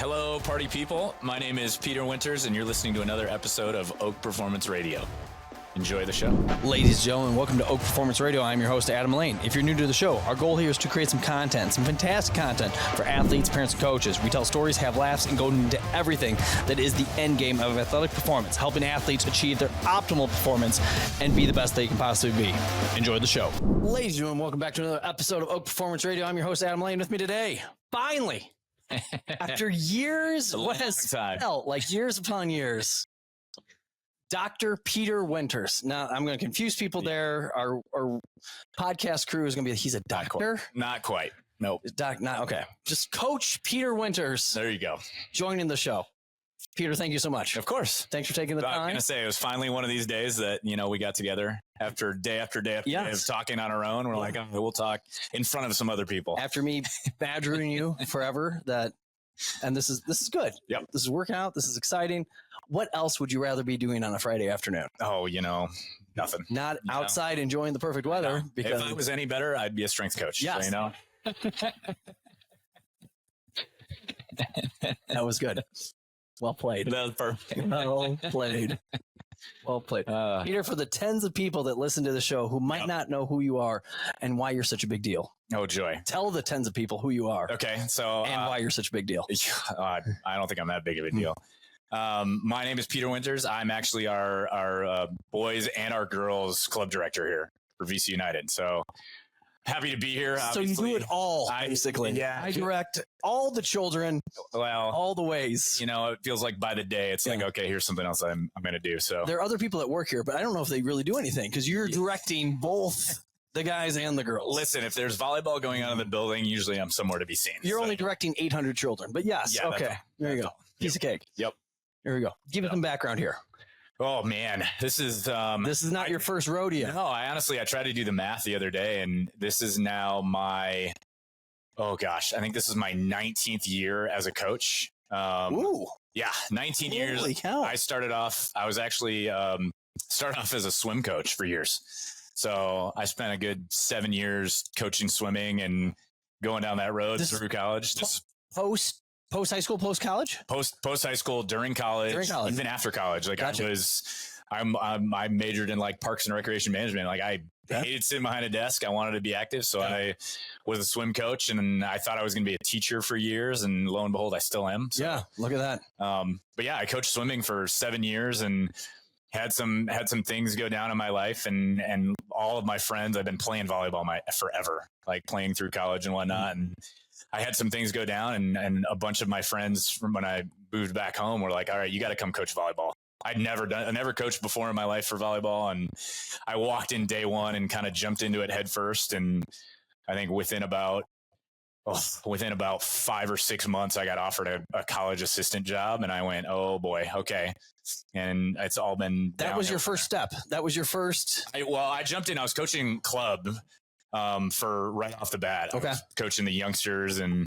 Hello, party people. My name is Peter Winters, and you're listening to another episode of Oak Performance Radio. Enjoy the show. Ladies and gentlemen, welcome to Oak Performance Radio. I'm your host, Adam Lane. If you're new to the show, our goal here is to create some content, some fantastic content for athletes, parents, and coaches. We tell stories, have laughs, and go into everything that is the end game of athletic performance, helping athletes achieve their optimal performance and be the best they can possibly be. Enjoy the show. Ladies and gentlemen, welcome back to another episode of Oak Performance Radio. I'm your host, Adam Lane. With me today, finally, after years, what has felt like years upon years, Dr. Peter Winters. Now, I'm going to confuse people there. Our podcast crew is going to be, he's a doctor? Not quite. Nope. Okay. Just Coach Peter Winters. There you go. Joining the show. Peter, thank you so much. Of course. Thanks for taking the time. I'm going to say it was finally one of these days that, we got together after day of talking on our own. We're like, oh, we'll talk in front of some other people. After me badgering you forever and this is good. Yep. This is working out. This is exciting. What else would you rather be doing on a Friday afternoon? Oh, nothing. Not outside enjoying the perfect weather. No. Because if I was any better, I'd be a strength coach. Yes. So, That was good. Well played. That was perfect. Well played. Well played. Peter, for the tens of people that listen to the show who might not know who you are and why you're such a big deal. Oh, joy. Tell the tens of people who you are. Okay. So, and why you're such a big deal. I don't think I'm that big of a deal. My name is Peter Winters. I'm actually our boys and our girls club director here for VC United. So happy to be here. So you do it all, basically. Yeah. I direct all the children, all the ways. It feels like by the day, it's like, okay, here's something else I'm going to do. So there are other people that work here, but I don't know if they really do anything because you're directing both the guys and the girls. Listen, if there's volleyball going on in the building, usually I'm somewhere to be seen. You're only directing 800 children, but yes. Yeah, okay. There you go. Piece of cake. Yep. There we go. Give it some background here. Oh man, this is not your first rodeo. No, I tried to do the math the other day, and this is now I think this is my 19th year as a coach. Ooh. Yeah, 19 years. Holy cow. I was actually started off as a swim coach for years. So I spent a good 7 years coaching swimming and going down that road through college. Post high school, post college? Post high school, during college, even after college. Like gotcha. I majored in like parks and recreation management. Like I hated sitting behind a desk. I wanted to be active. So I was a swim coach and I thought I was going to be a teacher for years. And lo and behold, I still am. So, yeah. Look at that. But yeah, I coached swimming for 7 years and had some things go down in my life and all of my friends, I've been playing volleyball forever, like playing through college and whatnot. And I had some things go down and a bunch of my friends from when I moved back home were like, all right, you got to come coach volleyball. I never coached before in my life for volleyball. And I walked in day one and kind of jumped into it head first. And I think within about 5 or 6 months, I got offered a college assistant job and I went, oh boy. Okay. And it's all been, that was your first step. That was your first. I jumped in, I was coaching club for right off the bat. Okay. I was coaching the youngsters and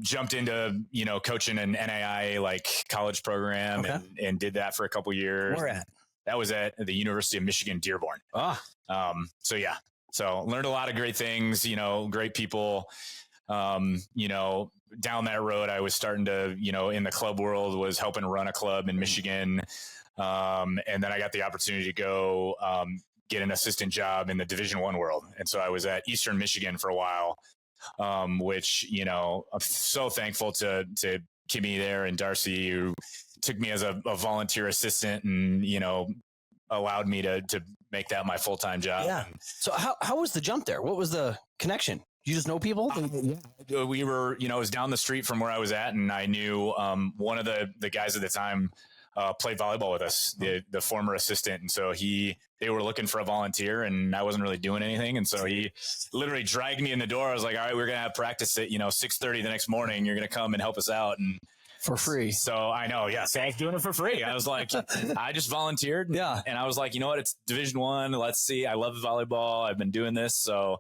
jumped into, coaching an NAIA like college program and did that for a couple years. Where at? That was at the University of Michigan-Dearborn. So learned a lot of great things, great people, down that road. I was starting to, in the club world was helping run a club in Michigan. And then I got the opportunity to go, get an assistant job in the Division I world. And so I was at Eastern Michigan for a while, which, I'm so thankful to Kimmy there and Darcy, who took me as a volunteer assistant and, allowed me to make that my full-time job. Yeah. So how was the jump there? What was the connection? You just know people? We were, it was down the street from where I was at. And I knew one of the guys at the time played volleyball with us, the former assistant. And so they were looking for a volunteer and I wasn't really doing anything. And so he literally dragged me in the door. I was like, all right, we're going to have practice at, 6:30 the next morning. You're going to come and help us out. And for free. So I know. Yeah. So I was doing it for free. I was like, I just volunteered. Yeah. And I was like, you know what? It's Division I. Let's see. I love volleyball. I've been doing this. So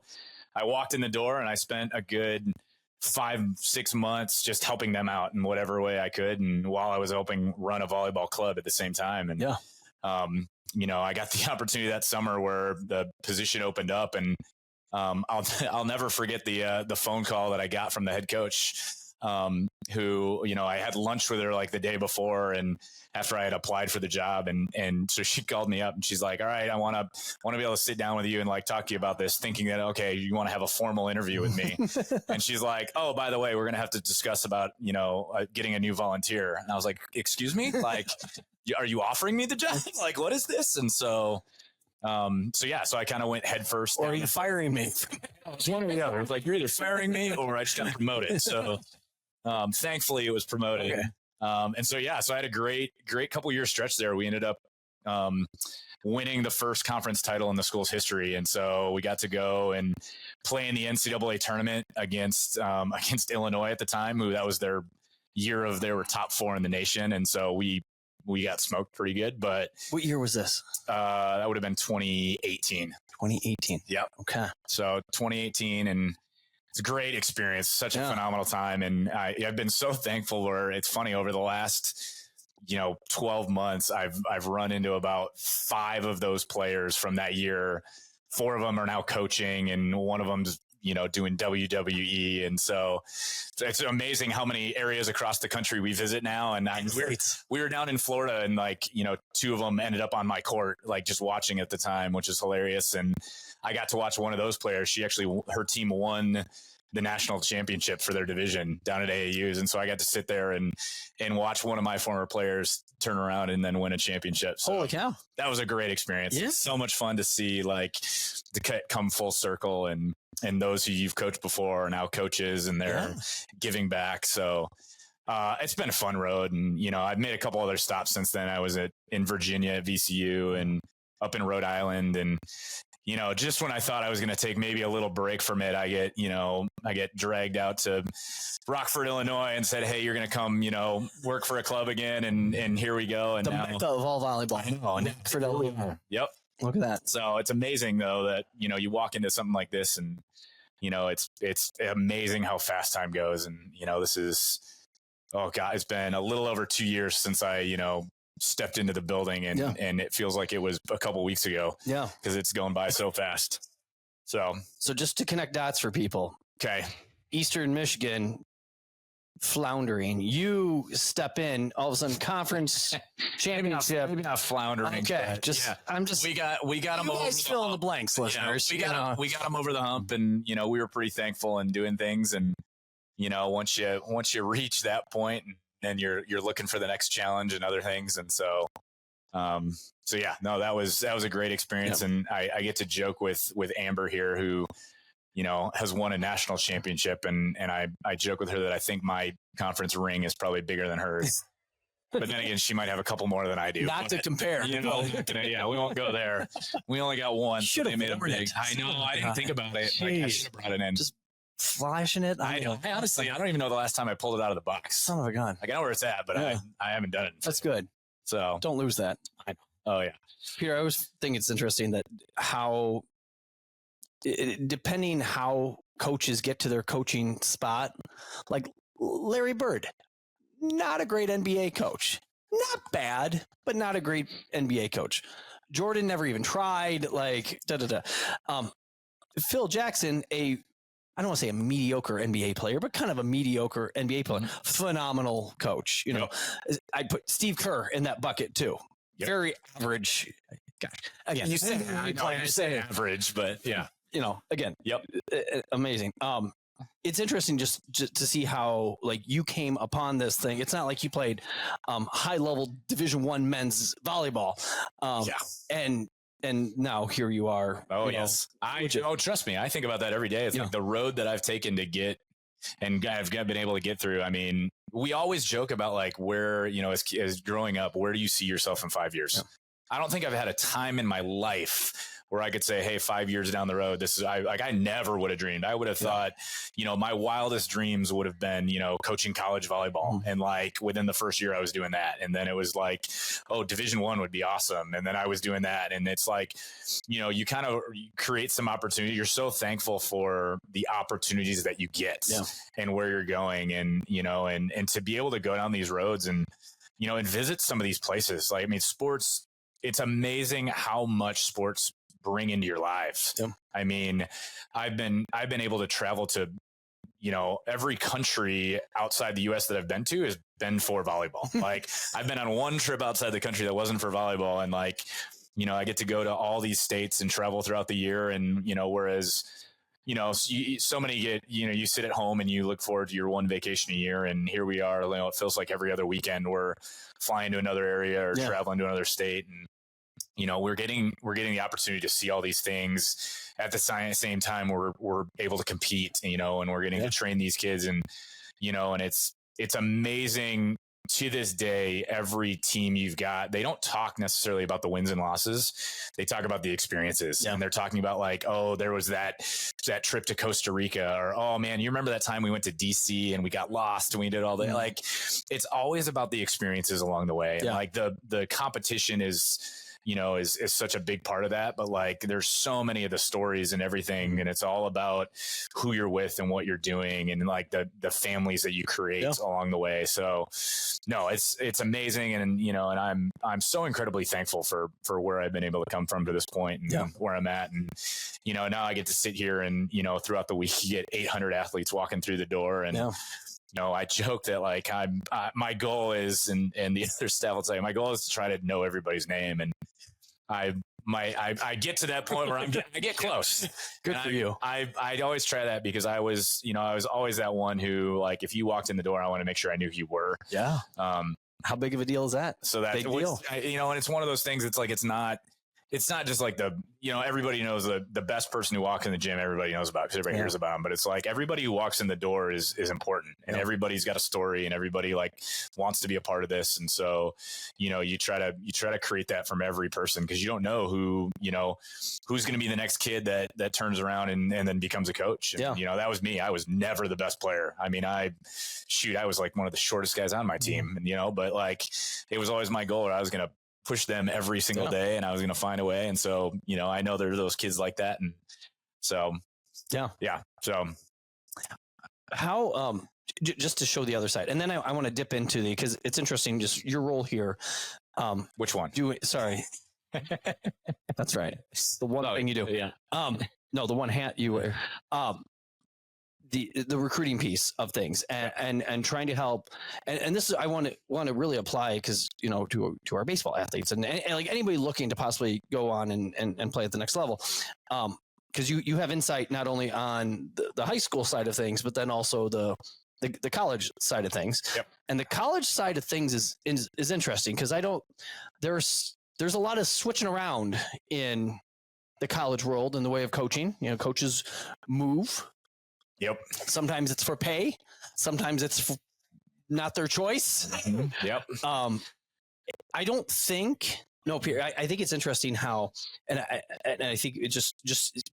I walked in the door and I spent a good 5-6 months just helping them out in whatever way I could. And while I was helping run a volleyball club at the same time. And, I got the opportunity that summer where the position opened up and I'll never forget the phone call that I got from the head coach. who, I had lunch with her like the day before and after I had applied for the job. And so she called me up and she's like, all right, I want to be able to sit down with you and like talk to you about this, thinking that, okay, you want to have a formal interview with me. And she's like, oh, by the way, we're going to have to discuss about, getting a new volunteer. And I was like, excuse me? Like, are you offering me the job? Like, what is this? And so I kind of went head first. Or are you firing me? It's one or the other. It's like, you're either firing me or I just got promoted. So thankfully it was promoted. Okay. So I had a great couple year stretch there. We ended up winning the first conference title in the school's history. And so we got to go and play in the NCAA tournament against Illinois at the time, that was their year they were top 4 in the nation. And so we got smoked pretty good. But what year was this? That would have been 2018. 2018. Yep. Okay. So 2018, and it's a great experience, such a phenomenal time. And I've been so thankful where it's funny over the last, 12 months, I've run into about 5 of those players from that year. 4 of them are now coaching and one of them's, doing WWE. And so it's amazing how many areas across the country we visit now. And we were down in Florida and 2 of them ended up on my court, just watching at the time, which is hilarious. And I got to watch one of those players. Her team won the national championship for their division down at AAUs. And so I got to sit there and watch one of my former players turn around and then win a championship. So holy cow. That was a great experience. Yeah. It's so much fun to see the come full circle and those who you've coached before are now coaches and they're giving back. So it's been a fun road. And, I've made a couple other stops since then. I was in Virginia at VCU and up in Rhode Island. And, just when I thought I was going to take maybe a little break from it, I get dragged out to Rockford, Illinois and said, hey, you're going to come, work for a club again. And here we go. And the mecca of all volleyball. I know. For Illinois. Yep. Look at that. So it's amazing though that, you walk into something like this and, it's amazing how fast time goes. And, this is, oh God, it's been a little over 2 years since I, stepped into the building and it feels like it was a couple weeks ago. Yeah. Because it's going by so fast. So just to connect dots for people. Okay. Eastern Michigan floundering. You step in, all of a sudden conference championship. Maybe not floundering. Okay. We got them over. Fill in the blanks, listeners. We got them over the hump and, we were pretty thankful and doing things. And, once you reach that point and then you're looking for the next challenge and other things. And so, that was a great experience. Yep. And I get to joke with Amber here, who, has won a national championship. And I joke with her that I think my conference ring is probably bigger than hers. But then again, she might have a couple more than I do. Not to compare. We won't go there. We only got one. Should have made a big. I know. I didn't think about it. I should have brought it in. Just flashing it. I know. Honestly, I don't even know the last time I pulled it out of the box. Son of a gun. I know where it's at, but I haven't done it. That's good. So don't lose that. I know. Oh yeah. Peter, I always think it's interesting that depending how coaches get to their coaching spot, like Larry Bird, not a great NBA coach, not bad, but not a great NBA coach. Jordan never even tried. Phil Jackson, I don't want to say a mediocre NBA player, but kind of a mediocre NBA player. Mm-hmm. Phenomenal coach. I put Steve Kerr in that bucket too. Yep. Very average. Gosh, again, you say average, but yeah. Again, yep. Amazing. It's interesting just to see how you came upon this thing. It's not like you played high level Division I men's volleyball. And now here you are. Oh, yes. Trust me. I think about that every day. It's like the road that I've taken to get and I've been able to get through. I mean, we always joke about where, as growing up, where do you see yourself in 5 years? Yeah. I don't think I've had a time in my life where I could say, hey, 5 years down the road, I never would have dreamed. I would have thought, my wildest dreams would have been, coaching college volleyball. Mm-hmm. And within the first year I was doing that. And then it was Division I would be awesome. And then I was doing that. And it's you kind of create some opportunity. You're so thankful for the opportunities that you get and where you're going and, and to be able to go down these roads and, and visit some of these places. Sports, it's amazing how much sports bring into your lives. Yep. I mean, I've been able to travel to, every country outside the US that I've been to has been for volleyball. Like I've been on one trip outside the country that wasn't for volleyball. And like, I get to go to all these states and travel throughout the year. And, whereas, so many get, you sit at home and you look forward to your one vacation a year. And here we are, it feels like every other weekend we're flying to another area or traveling to another state. And, we're getting the opportunity to see all these things at the same time we're able to compete, and we're getting to train these kids, and, and it's amazing. To this day, every team you've got, they don't talk necessarily about the wins and losses. They talk about the experiences, and they're talking about like, oh, there was that trip to Costa Rica, or, oh man, you remember that time we went to DC and we got lost and we did all that. Like, it's always about the experiences along the way. And like the competition is such a big part of that, but like there's so many of the stories and everything, and it's all about who you're with and what you're doing, and like the families that you create along the way. So no, it's amazing. And, and I'm so incredibly thankful for where I've been able to come from to this point, and where I'm at. And, now I get to sit here and, throughout the week, you get 800 athletes walking through the door. And, I joke that like my goal is, and the other staff will tell you, my goal is to try to know everybody's name. And I get to that point where I get close. Good for you. I always try that, because I was always that one who, like, if you walked in the door, I want to make sure I knew who you were. Yeah. How big of a deal is that? So that's big deal. And it's one of those things. It's like, it's not just like everybody knows the best person who walks in the gym, everybody knows about, because everybody hears about them. But it's like everybody who walks in the door is important, and everybody's got a story, and everybody like wants to be a part of this. And so, you try to create that from every person, because you don't know who's going to be the next kid that turns around and then becomes a coach. And, that was me. I was never the best player. I mean, I was like one of the shortest guys on my team, and, but like, it was always my goal, or I was going to push them every single day, and I was going to find a way. And so, I know there are those kids like that. And so, So how, just to show the other side, and then I want to dip into because it's interesting, just your role here. Which one? Sorry. That's right. The one thing you do. Yeah. No, the one hat you wear. The recruiting piece of things, and trying to help, and this is, I want to really apply, because to our baseball athletes and like anybody looking to possibly go on and play at the next level, because you have insight not only on the high school side of things, but then also the college side of things. Yep. And the college side of things is interesting, because there's a lot of switching around in the college world in the way of coaching. Coaches move. Yep. Sometimes it's for pay. Sometimes it's not their choice. Mm-hmm. Yep. I don't think. No, Peter. I think it's interesting how, and I think it just.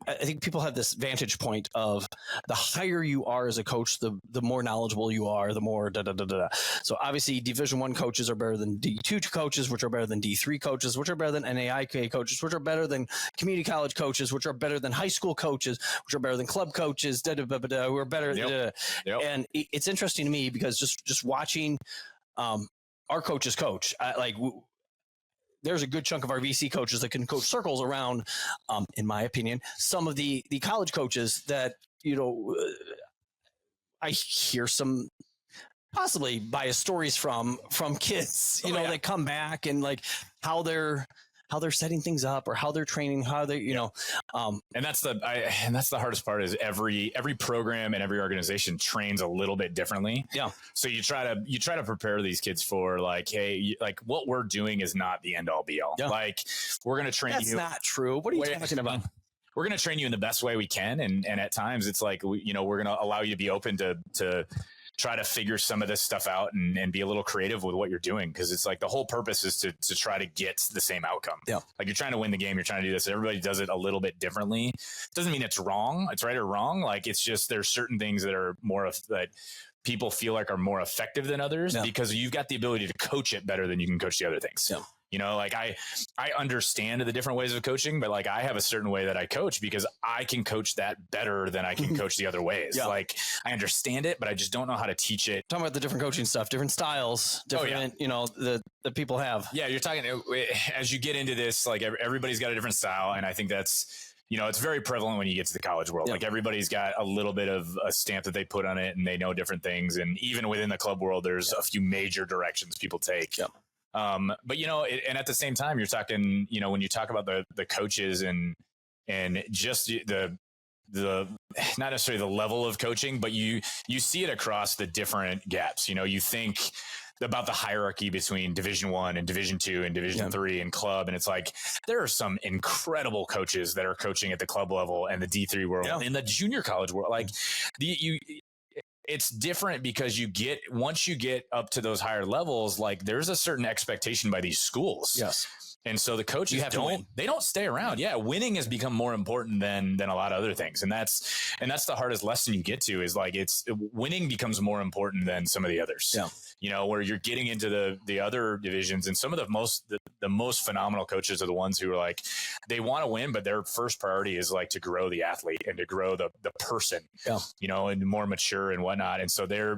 I think people have this vantage point of the higher you are as a coach, the more knowledgeable you are, the more da da da da. So obviously, Division I coaches are better than D2 coaches, which are better than D3 coaches, which are better than NAIK coaches, which are better than community college coaches, which are better than high school coaches, which are better than club coaches, who are better. Yep. And it's interesting to me, because just watching our coaches coach, there's a good chunk of our VC coaches that can coach circles around, in my opinion, some of the college coaches that, I hear some possibly biased stories from kids, that come back, and like how they're setting things up, or how they're training, how they, and that's the hardest part, is every program and every organization trains a little bit differently. Yeah. So you try to prepare these kids for like, hey, like what we're doing is not the end all be all. Yeah. Like we're going to train you. That's not true. What are you talking about? We're going to train you in the best way we can. And at times it's like, we're going to allow you to be open to try to figure some of this stuff out and be a little creative with what you're doing. Cause it's like the whole purpose is to try to get the same outcome. Yeah. Like you're trying to win the game. You're trying to do this. Everybody does it a little bit differently. Doesn't mean it's wrong. It's right or wrong. Like it's just, there's certain things that are that people feel like are more effective than others because you've got the ability to coach it better than you can coach the other things. Yeah. Like I understand the different ways of coaching, but like I have a certain way that I coach because I can coach that better than I can coach the other ways. Yeah. Like I understand it, but I just don't know how to teach it. Talking about the different coaching stuff, different styles, different, that people have. Yeah. You're talking as you get into this, like everybody's got a different style. And I think that's, it's very prevalent when you get to the college world. Like everybody's got a little bit of a stamp that they put on it and they know different things. And even within the club world, there's a few major directions people take. But and at the same time, you're talking, when you talk about the coaches and just the not necessarily the level of coaching, but you see it across the different gaps. You think about the hierarchy between Division I and Division II and Division III and club. And it's like, there are some incredible coaches that are coaching at the club level and the D3 world, in the junior college world. Like it's different because once you get up to those higher levels, like there's a certain expectation by these schools. Yes. And so the coaches they don't stay around. Yeah. Winning has become more important than a lot of other things. And that's the hardest lesson you get to is like, winning becomes more important than some of the others. Where you're getting into the other divisions, and some of the most phenomenal coaches are the ones who are like, they want to win, but their first priority is like to grow the athlete and to grow the person, and more mature and whatnot. And so they're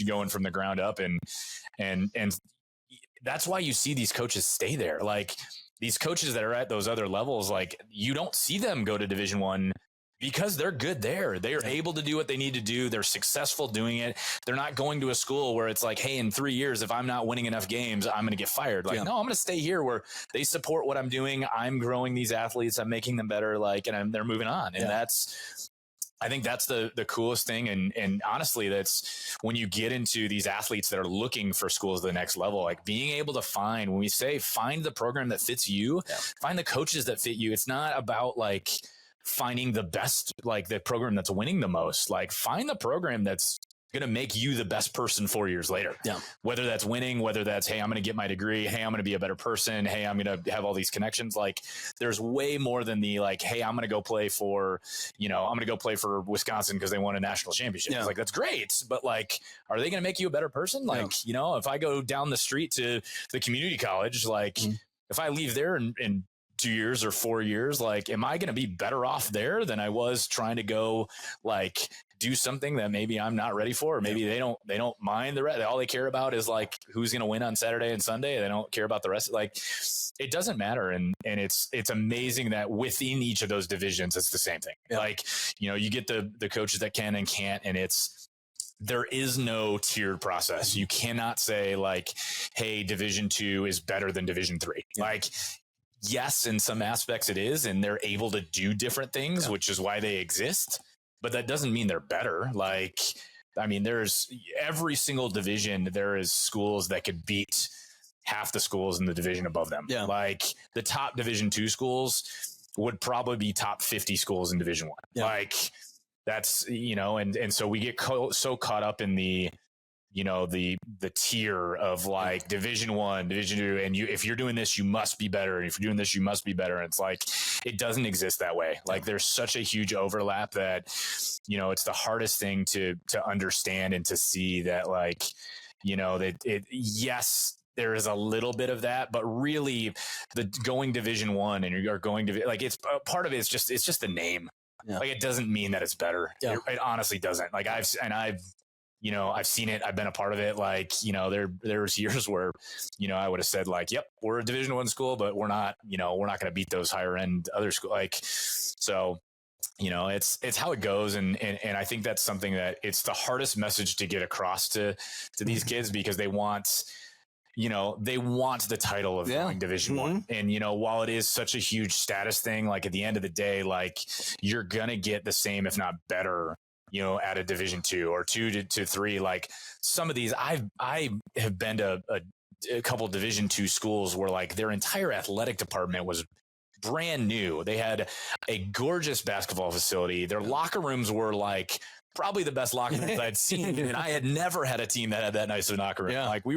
going from the ground up and that's why you see these coaches stay there. Like these coaches that are at those other levels, like you don't see them go to Division I because they're good there. They are able to do what they need to do. They're successful doing it. They're not going to a school where it's like, hey, in 3 years, if I'm not winning enough games, I'm going to get fired. Like, no, I'm going to stay here where they support what I'm doing. I'm growing these athletes. I'm making them better. Like, and they're moving on. And I think that's the coolest thing. And honestly, that's when you get into these athletes that are looking for schools at the next level, like being able to find the program that fits you, find the coaches that fit you. It's not about like finding the best, like the program that's winning the most, like find the program that's going to make you the best person 4 years later. Whether that's winning, whether that's, hey, I'm going to get my degree. Hey, I'm going to be a better person. Hey, I'm going to have all these connections. Like there's way more than the like, hey, I'm going to go play for, Wisconsin because they won a national championship. It's like, that's great. But like, are they going to make you a better person? Like, if I go down the street to the community college, like if I leave there in 2 years or 4 years, like, am I going to be better off there than I was trying to go like do something that maybe I'm not ready for? Or maybe they don't mind the rest. All they care about is like who's going to win on Saturday and Sunday. They don't care about the rest. Like it doesn't matter. And it's amazing that within each of those divisions, it's the same thing. Like, you get the coaches that can and can't, and there is no tiered process. You cannot say like, hey, Division II is better than Division III. Like, yes, in some aspects it is, and they're able to do different things, which is why they exist. But that doesn't mean they're better. Like, I mean, there's every single division, there is schools that could beat half the schools in the division above them. Like the top Division II schools would probably be top 50 schools in Division I. Like that's, and so we get so caught up in the tier of like Division I, Division II, and if you're doing this, you must be better. And if you're doing this, you must be better. And it's like, it doesn't exist that way. Like there's such a huge overlap that, it's the hardest thing to understand and to see that like, yes, there is a little bit of that, but really the going Division I and you're going to like, it's part of it. It's just the name. Like it doesn't mean that it's better. It honestly doesn't. Like I've seen it. I've been a part of it. Like, there's years where, I would have said like, yep, we're a Division I school, but we're not going to beat those higher end other schools. Like, so, it's how it goes. And I think that's something that it's the hardest message to get across to these kids because they want the title of going Division I. And, while it is such a huge status thing, like at the end of the day, like you're going to get the same, if not better, at a Division II or 2 to 3, like some of these, I have been to a couple Division II schools where like their entire athletic department was brand new. They had a gorgeous basketball facility. Their locker rooms were like probably the best locker rooms I'd seen. And I had never had a team that had that nice of a locker room. Like we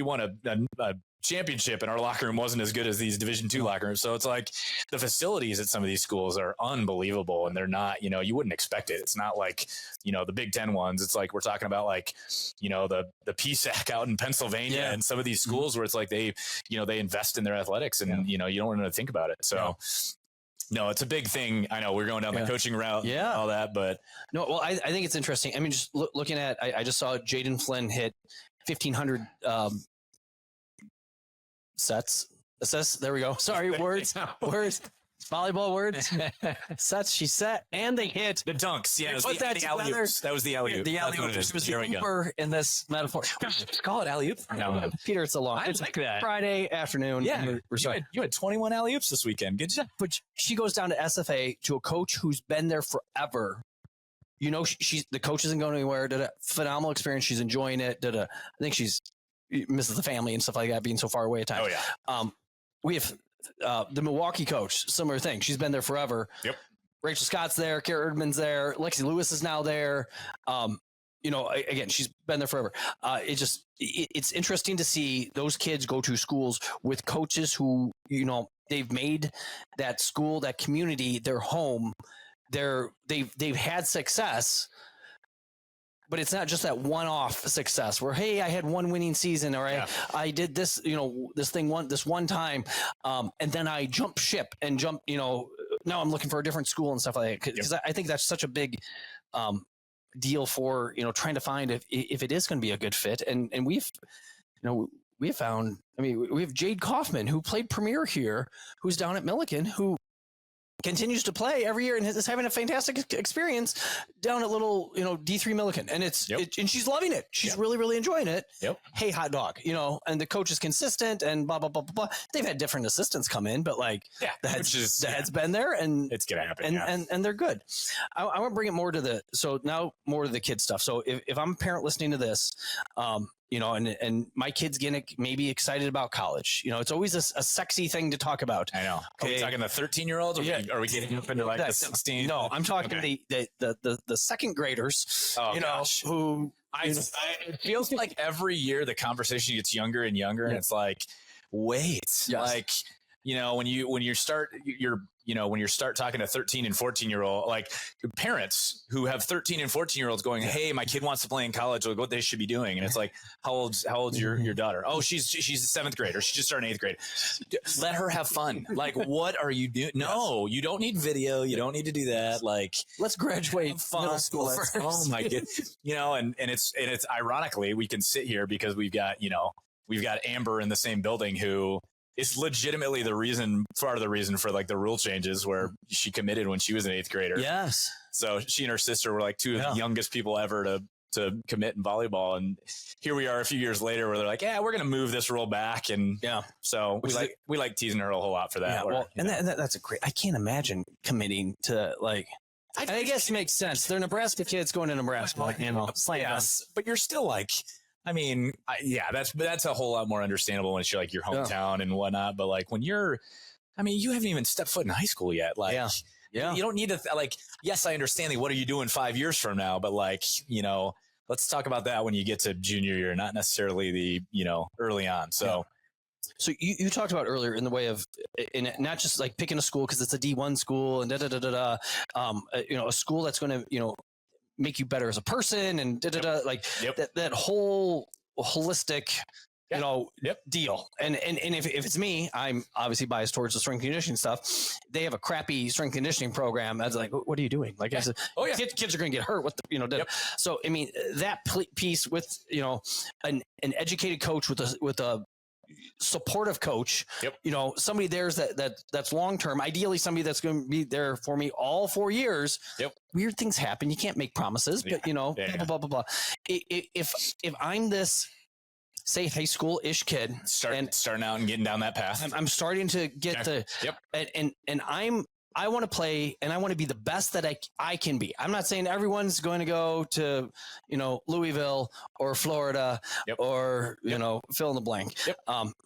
won a championship and our locker room wasn't as good as these Division II locker rooms. So it's like the facilities at some of these schools are unbelievable and they're not, you wouldn't expect it. It's not like, the Big Ten ones. It's like, we're talking about like, the PSAC out in Pennsylvania and some of these schools where it's like they invest in their athletics and, you don't want to think about it. So no, it's a big thing. I know we're going down the coaching route and all that, but no, well, I think it's interesting. I mean, just looking at, I just saw Jaden Flynn hit 1,500, sets. There we go. Sorry, words. volleyball words. Sets, she set, and they hit. The dunks. Yeah, Put that the together. alley-oops. That was the alley-oop. The alley-oop. It was the Uber in this metaphor. Just call it alley-oop. No. Peter, it's a long. I like that. Friday afternoon. Yeah, you had 21 alley-oops this weekend. Good job. But she goes down to SFA to a coach who's been there forever. You know, she's the coach isn't going anywhere. Did a phenomenal experience. She's enjoying it. I think she's misses the family and stuff like that, being so far away at times. Oh yeah. We have the Milwaukee coach, similar thing. She's been there forever. Yep. Rachel Scott's there. Kara Erdman's there. Lexi Lewis is now there. You know, again, she's been there forever. It's interesting to see those kids go to schools with coaches who, you know, they've made that school, that community, their home. They've had success, but it's not just that one-off success where, hey, I had one winning season, or I did this, you know, this one time, and then I jumped ship and you know, now I'm looking for a different school and stuff like that. Because I think that's such a big deal for, you know, trying to find if it is going to be a good fit. And we've found, I mean, we have Jade Kaufman, who played Premier here, who's down at Millikan, who continues to play every year and is having a fantastic experience down at little, you know, D3 Millikan. And and she's loving it. She's really, really enjoying it. Yep. Hey, hot dog, you know, and the coach is consistent and blah, blah, blah, blah, blah. They've had different assistants come in, but like the head's been there and it's going to happen. And they're good. I want to bring it more to the kid stuff. So if I'm a parent listening to this, you know, and my kid's getting maybe excited about college. You know, it's always a sexy thing to talk about. I know. Okay. Are we talking the 13-year-olds? Are we getting up into like the 16? No, I'm talking the second graders. Oh, you know, gosh. who it feels like every year the conversation gets younger and younger, and it's like, wait, like, you know, when you start talking to 13 and 14-year-old, like parents who have 13 and 14-year-olds going, hey, my kid wants to play in college, like what they should be doing. And it's like, how old's your daughter? Oh, she's a seventh grader. She just started eighth grade. Let her have fun. Like, what are you doing? No, you don't need video. You don't need to do that. Like, let's graduate middle school first. Oh my goodness. You know, and it's ironically, we can sit here because we've got Amber in the same building who is legitimately part of the reason for like the rule changes where she committed when she was an eighth grader. Yes. So she and her sister were like two of the youngest people ever to commit in volleyball. And here we are a few years later where they're like, yeah, we're going to move this rule back. And so we like teasing her a whole lot for that. Yeah, where, that's a great, I can't imagine committing to like, I guess it makes sense. They're Nebraska kids going to Nebraska, like, you know, but you're still like, I mean, that's a whole lot more understandable when it's like your hometown and whatnot. But like when you haven't even stepped foot in high school yet. Like, you don't need to yes, I understand. What are you doing 5 years from now? But like, you know, let's talk about that when you get to junior year, not necessarily the, you know, early on. So, So you talked about earlier in the way of, in not just like picking a school because it's a D1 school and you know, a school that's going to, you know, make you better as a person and that whole holistic, you know, deal. And if it's me, I'm obviously biased towards the strength conditioning stuff. They have a crappy strength conditioning program. I was like, what are you doing? Like I said, kids are going to get hurt. So, I mean, that piece with, you know, an educated coach with a supportive coach, you know, somebody there's that's long-term, ideally somebody that's going to be there for me all 4 years. Weird things happen. You can't make promises, but you know, blah, blah, blah. If I'm this, say, high school-ish kid starting out and getting down that path, I'm starting to get and I want to play and I want to be the best that I can be. I'm not saying everyone's going to go to, you know, Louisville or Florida or, you know, fill in the blank,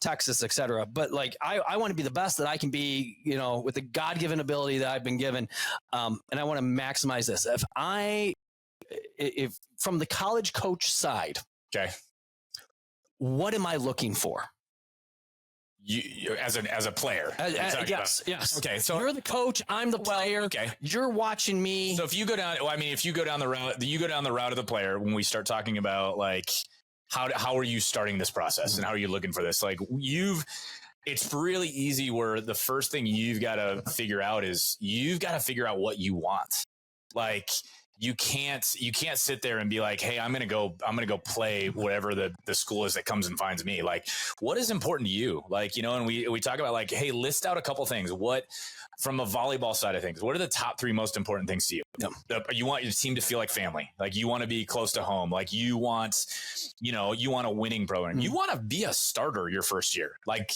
Texas, etc. But like, I want to be the best that I can be, you know, with the God-given ability that I've been given. And I want to maximize this. If from the college coach side, what am I looking for? You as a player. Yes. Okay. So you're the coach. I'm the player. Okay. You're watching me. So if you go down the route of the player, when we start talking about like, how are you starting this process and how are you looking for this? Like it's really easy where the first thing you've got to figure out is you've got to figure out what you want. Like, you can't sit there and be like, hey, I'm going to go play whatever the school is that comes and finds me. Like, what is important to you? Like, and we talk about like, hey, list out a couple things. What, from a volleyball side of things, what are the top 3 most important things to you? You want your team to feel like family. Like, you want to be close to home. Like, you want a winning program. You want to be a starter your first year. Like,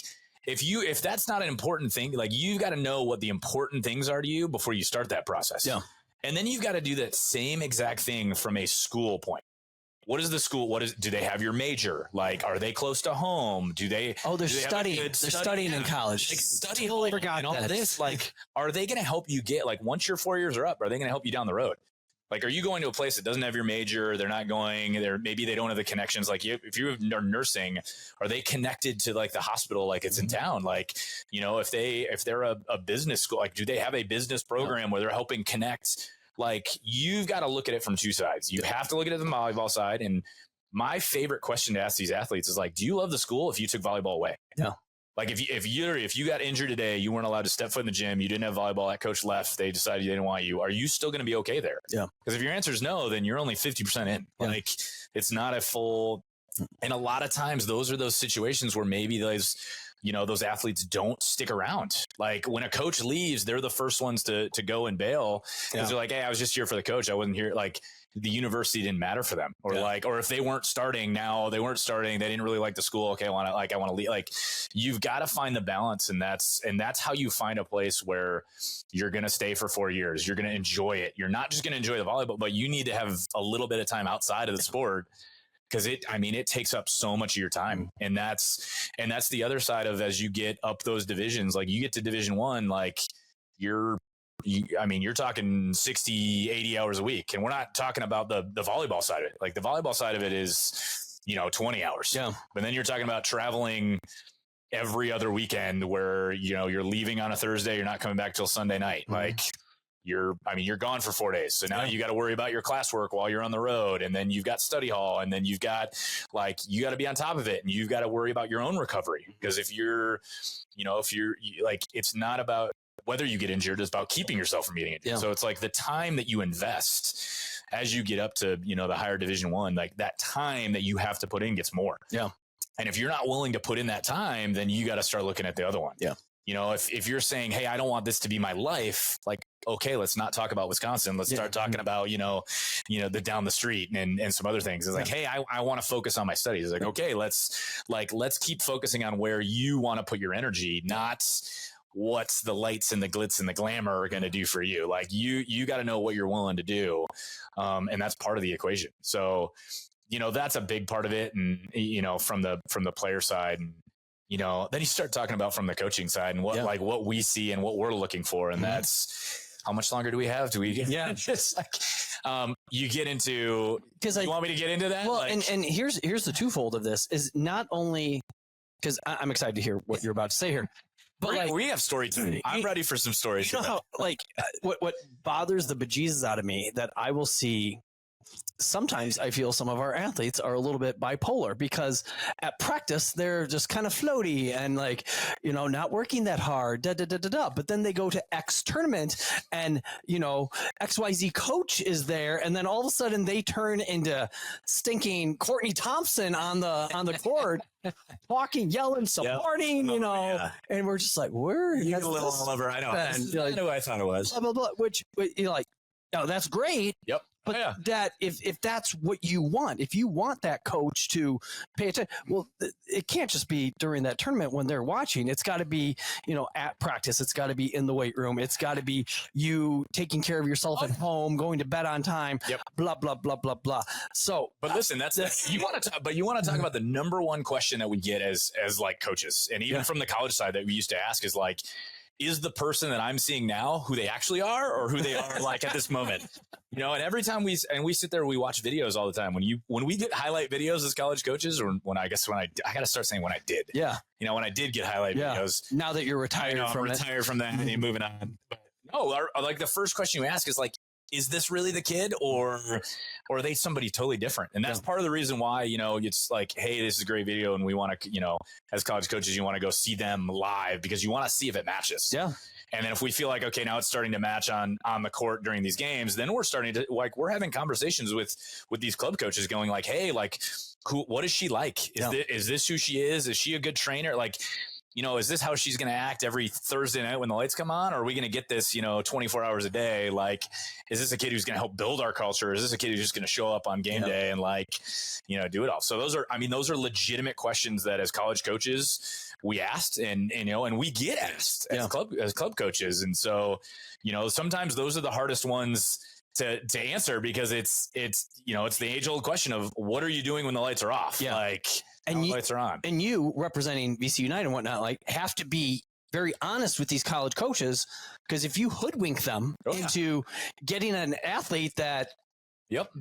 if that's not an important thing, like, you got to know what the important things are to you before you start that process. Yeah. And then you've got to do that same exact thing from a school point. What is the school? Do they have your major? Like, are they close to home? They're studying. They're studying in college. Like, studying. Totally forgot all this. Like, are they going to help you get, like, once your 4 years are up, are they going to help you down the road? Like, are you going to a place that doesn't have your major? They're not going there. Maybe they don't have the connections. Like, if you are nursing, are they connected to like the hospital? Like, it's in town. Like, if they're a business school, like, do they have a business program where they're helping connect? Like, you've got to look at it from 2 sides. You have to look at it from the volleyball side. And my favorite question to ask these athletes is like, do you love the school if you took volleyball away? Yeah. Like, if you got injured today, you weren't allowed to step foot in the gym, you didn't have volleyball, that coach left, they decided they didn't want you, are you still going to be okay there? Yeah. Because if your answer is no, then you're only 50% in. Yeah. Like, it's not a full. And a lot of times those are those situations where maybe those athletes don't stick around. Like, when a coach leaves, they're the first ones to go and bail, because they're like, hey, I was just here for the coach, I wasn't here. Like, the university didn't matter for them, or or if they weren't starting, they didn't really like the school. Okay, I want to leave. Like, you've got to find the balance, and that's how you find a place where you're going to stay for 4 years. You're going to enjoy it. You're not just going to enjoy the volleyball, but you need to have a little bit of time outside of the sport, because it takes up so much of your time. And that's the other side of, as you get up those divisions, like, you get to Division I, like, you're talking 60, 80 hours a week. And we're not talking about the volleyball side of it. Like, the volleyball side of it is, 20 hours. Yeah. But then you're talking about traveling every other weekend where, you're leaving on a Thursday, you're not coming back till Sunday night. Mm-hmm. Like, you're gone for 4 days. So now you got to worry about your classwork while you're on the road. And then you've got study hall, and then you've got, like, you got to be on top of it, and you've got to worry about your own recovery. Because if you're like, it's not about whether you get injured, it's about keeping yourself from getting injured. Yeah. So it's like the time that you invest as you get up to, the higher Division I, like, that time that you have to put in gets more. Yeah. And if you're not willing to put in that time, then you got to start looking at the other one. Yeah. If you're saying, hey, I don't want this to be my life, like, okay, let's not talk about Wisconsin. Let's start talking about, the down the street and some other things. It's like, hey, I want to focus on my studies. It's like, okay, let's keep focusing on where you want to put your energy, not what's the lights and the glitz and the glamour are going to do for you. Like, you got to know what you're willing to do. And that's part of the equation. So, that's a big part of it. And, from the player side, and, then you start talking about from the coaching side and what we see and what we're looking for. And that's, how much longer do we have? Just like, you get into, because you want me to get into that? Well, and here's the twofold of this is not only, because I'm excited to hear what you're about to say here, but we have story time. I'm ready for some stories. You know how, like, what bothers the bejesus out of me, that I will see, sometimes I feel some of our athletes are a little bit bipolar, because at practice they're just kind of floaty and, like, not working that hard, but then they go to X tournament and, XYZ coach is there, and then all of a sudden they turn into stinking Courtney Thompson on the court, talking, yelling, supporting, and we're just like, where? You get a little all over. I know. That's who I thought it was. Blah, blah, blah, which, you're like, oh, that's great. Yep. But that if that's what you want, if you want that coach to pay attention, well, it can't just be during that tournament when they're watching. It's got to be, at practice. It's got to be in the weight room. It's got to be you taking care of yourself at home, going to bed on time. Yep. Blah blah blah blah blah. So, but listen, you want to talk about the number one question that we get as like coaches, and even from the college side that we used to ask is like, is the person that I'm seeing now who they actually are, or who they are like at this moment? And every time we sit there, we watch videos all the time. When we get highlight videos as college coaches, or when I got to start saying when I did. Yeah. When I did get highlight videos. Now that you're retired from that and you're moving on. But no, like the first question you ask is like, is this really the kid, or are they somebody totally different? And that's part of the reason why, it's like, hey, this is a great video, and we want to, as college coaches, you want to go see them live because you want to see if it matches. Yeah. And then if we feel like, okay, now it's starting to match on the court during these games, then we're starting to we're having conversations with these club coaches going like, hey, like, what is she like? Is this who she is? Is she a good trainer? Like, is this how she's going to act every Thursday night when the lights come on? Or are we going to get this, 24 hours a day? Like, is this a kid who's going to help build our culture? Is this a kid who's just going to show up on game day and do it all? So those are legitimate questions that as college coaches we asked and we get asked as club coaches. And so, sometimes those are the hardest ones to answer because it's the age old question of what are you doing when the lights are off? Yeah. Like, and the lights are on. And you representing VC United and whatnot, like have to be very honest with these college coaches because if you hoodwink them into getting an athlete that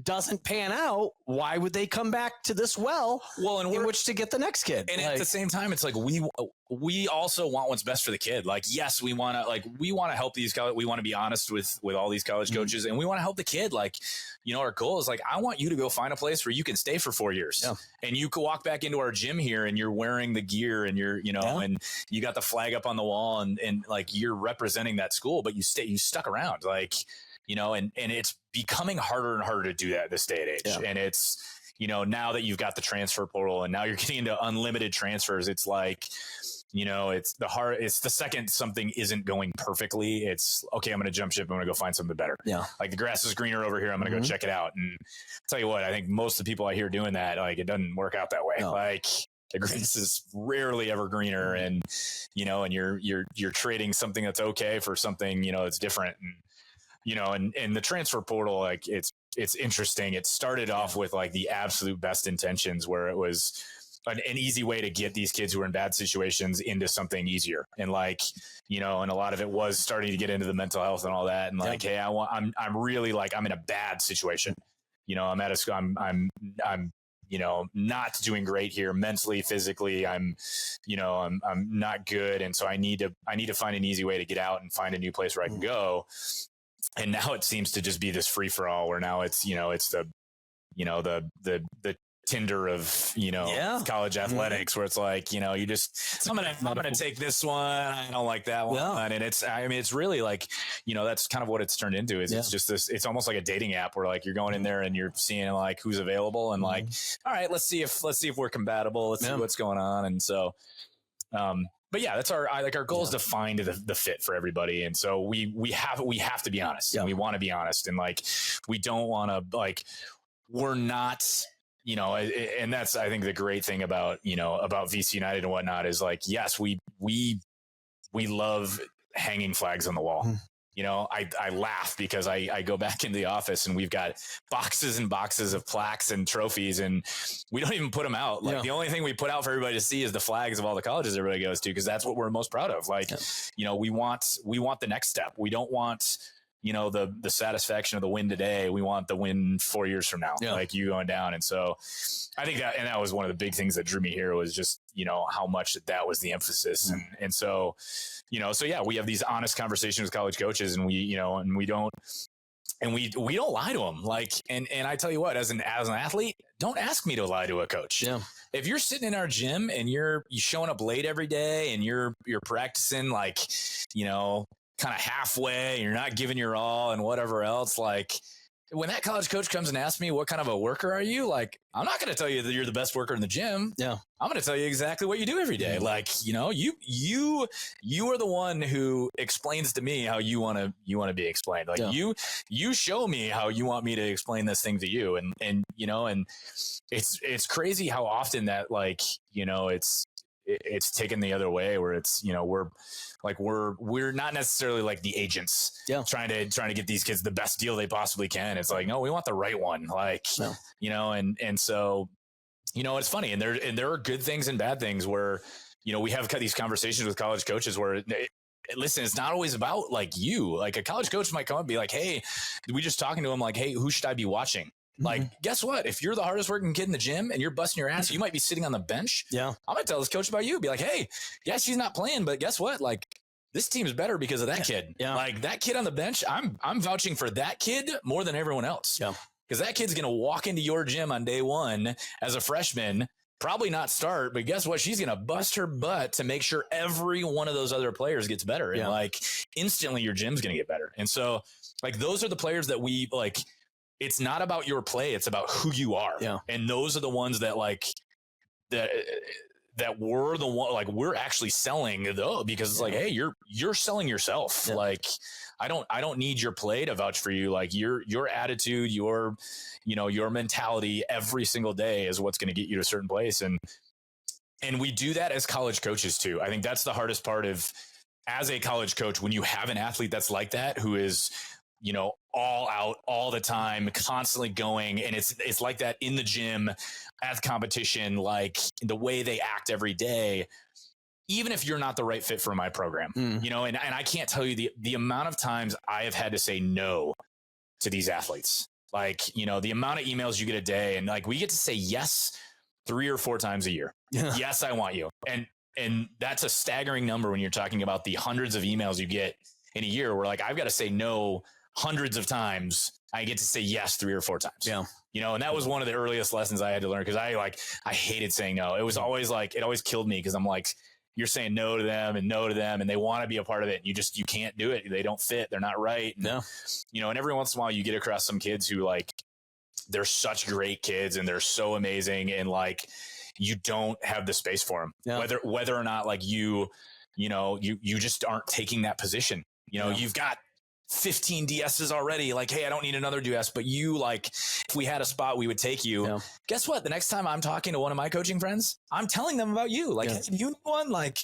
doesn't pan out, why would they come back to this in which to get the next kid? And at the same time, it's like we also want what's best for the kid. Like, yes, we want to help these college. We want to be honest with all these college coaches, and we want to help the kid. Like, our goal is like, I want you to go find a place where you can stay for 4 years, and you can walk back into our gym here, and you're wearing the gear, and you're and you got the flag up on the wall, and like you're representing that school, but you stuck around, like. And it's becoming harder and harder to do that at this day and age. Yeah. And it's, now that you've got the transfer portal and now you're getting into unlimited transfers, it's like, it's the second something isn't going perfectly. It's okay. I'm going to jump ship. I'm going to go find something better. Yeah. Like the grass is greener over here. I'm going to go check it out. And I'll tell you what, I think most of the people I hear doing that, like it doesn't work out that way. No. Like the grass is rarely ever greener and, and you're trading something that's okay for something, that's different. And, and the transfer portal, like it's interesting. It started off with like the absolute best intentions where it was an easy way to get these kids who are in bad situations into something easier. And like, and a lot of it was starting to get into the mental health and all that. And like, hey, I'm really like, I'm in a bad situation. I'm at a school, I'm not doing great here mentally, physically. I'm not good. And so I need to find an easy way to get out and find a new place where I can go. And now it seems to just be this free for all where now it's, it's the Tinder of, college athletics where it's like, I'm going to take this one. I don't like that one. Yeah. And it's really like, that's kind of what it's turned into is it's just this, it's almost like a dating app where like you're going in there and you're seeing like who's available and like, all right, let's see if we're compatible. Let's see what's going on. And so, but yeah, that's our goal is to find the fit for everybody. And so we have to be honest and we want to be honest. And like, we don't want to like, we're not, and that's, I think the great thing about, about VC United and whatnot is like, yes, we love hanging flags on the wall. I laugh because I go back into the office and we've got boxes and boxes of plaques and trophies and we don't even put them out. Like the only thing we put out for everybody to see is the flags of all the colleges everybody goes to. Cause that's what we're most proud of. Like, we want the next step. We don't want, the satisfaction of the win today. We want the win 4 years from now, like you going down. And so I think that was one of the big things that drew me here was just, how much that was the emphasis. And so, we have these honest conversations with college coaches and we don't lie to them. Like, and I tell you what, as an athlete, don't ask me to lie to a coach. Yeah. If you're sitting in our gym and you're showing up late every day and you're practicing like, kind of halfway, you're not giving your all and whatever else, like when that college coach comes and asks me what kind of a worker are you, like, I'm not going to tell you that you're the best worker in the gym. Yeah. I'm going to tell you exactly what you do every day. Like, you are the one who explains to me how you want to be explained. Like you show me how you want me to explain this thing to you. And it's crazy how often that like, it's taken the other way where it's, we're not necessarily like the agents trying to get these kids the best deal they possibly can. It's like, no, we want the right one. Like, and so, it's funny. And there are good things and bad things where, we have these conversations with college coaches where listen, it's not always about like you, like a college coach might come up and be like, hey, we just talking to him like, hey, who should I be watching? Like, guess what? If you're the hardest working kid in the gym and you're busting your ass, you might be sitting on the bench. Yeah. I'm going to tell this coach about you. Be like, hey, yes, she's not playing, but guess what? Like, this team's better because of that kid. Yeah. Like that kid on the bench, I'm vouching for that kid more than everyone else. Yeah. Because that kid's going to walk into your gym on day one as a freshman probably not start, but guess what? She's going to bust her butt to make sure every one of those other players gets better. And like instantly your gym's going to get better. And so like, those are the players that we like, it's not about your play. It's about who you are. Yeah. And those are the ones that like, that we're the one, like we're actually selling though, because it's like, hey, you're selling yourself. Yeah. Like, I don't need your play to vouch for you. Like your attitude, your mentality every single day is what's going to get you to a certain place. And we do that as college coaches too. I think that's the hardest part of as a college coach, when you have an athlete that's like that, who is, all out all the time, constantly going. And it's like that in the gym at competition, like the way they act every day, even if you're not the right fit for my program, and I can't tell you the amount of times I have had to say no to these athletes. Like, the amount of emails you get a day, and like we get to say yes 3 or 4 times a year. Yeah. Yes, I want you. And that's a staggering number when you're talking about the hundreds of emails you get in a year, where like I've got to say no hundreds of times. I get to say yes 3 or 4 times. Yeah. And that was one of the earliest lessons I had to learn, because I hated saying no. It was always like, it always killed me, because I'm like, you're saying no to them, and they want to be a part of it. And you can't do it. They don't fit. They're not right. And, and every once in a while you get across some kids who like, they're such great kids and they're so amazing. And like, you don't have the space for them, whether or not like you just aren't taking that position. You've got 15 DSs already. Like, hey, I don't need another DS, but you like, if we had a spot, we would take you. Yeah. Guess what? The next time I'm talking to one of my coaching friends, I'm telling them about you. Like, hey, you know one, like,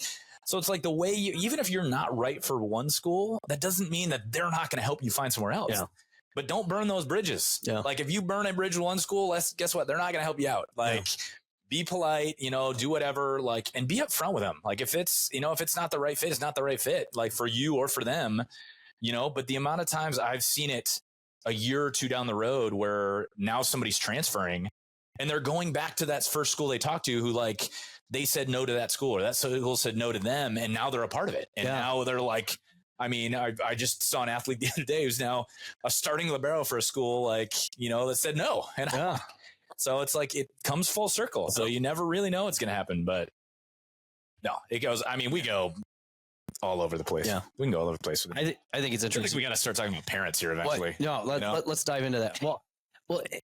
so it's like the way even if you're not right for one school, that doesn't mean that they're not going to help you find somewhere else. Yeah. But don't burn those bridges. Yeah. Like if you burn a bridge with one school, guess what? They're not going to help you out. Like, be polite, do whatever, like, and be upfront with them. Like if it's not the right fit, it's not the right fit, like for you or for them. But the amount of times I've seen it a year or 2 down the road where now somebody's transferring and they're going back to that first school they talked to, who like they said no to that school, or that school said no to them, and now they're a part of it. And now they're like, I mean, I just saw an athlete the other day who's now a starting libero for a school, like, that said no. And so it's like, it comes full circle. So you never really know what's going to happen, but no, it goes, I mean, we go all over the place. Yeah. We can go all over the place with it. I think it's interesting. I think we got to start talking about parents here eventually. Let's dive into that. Well,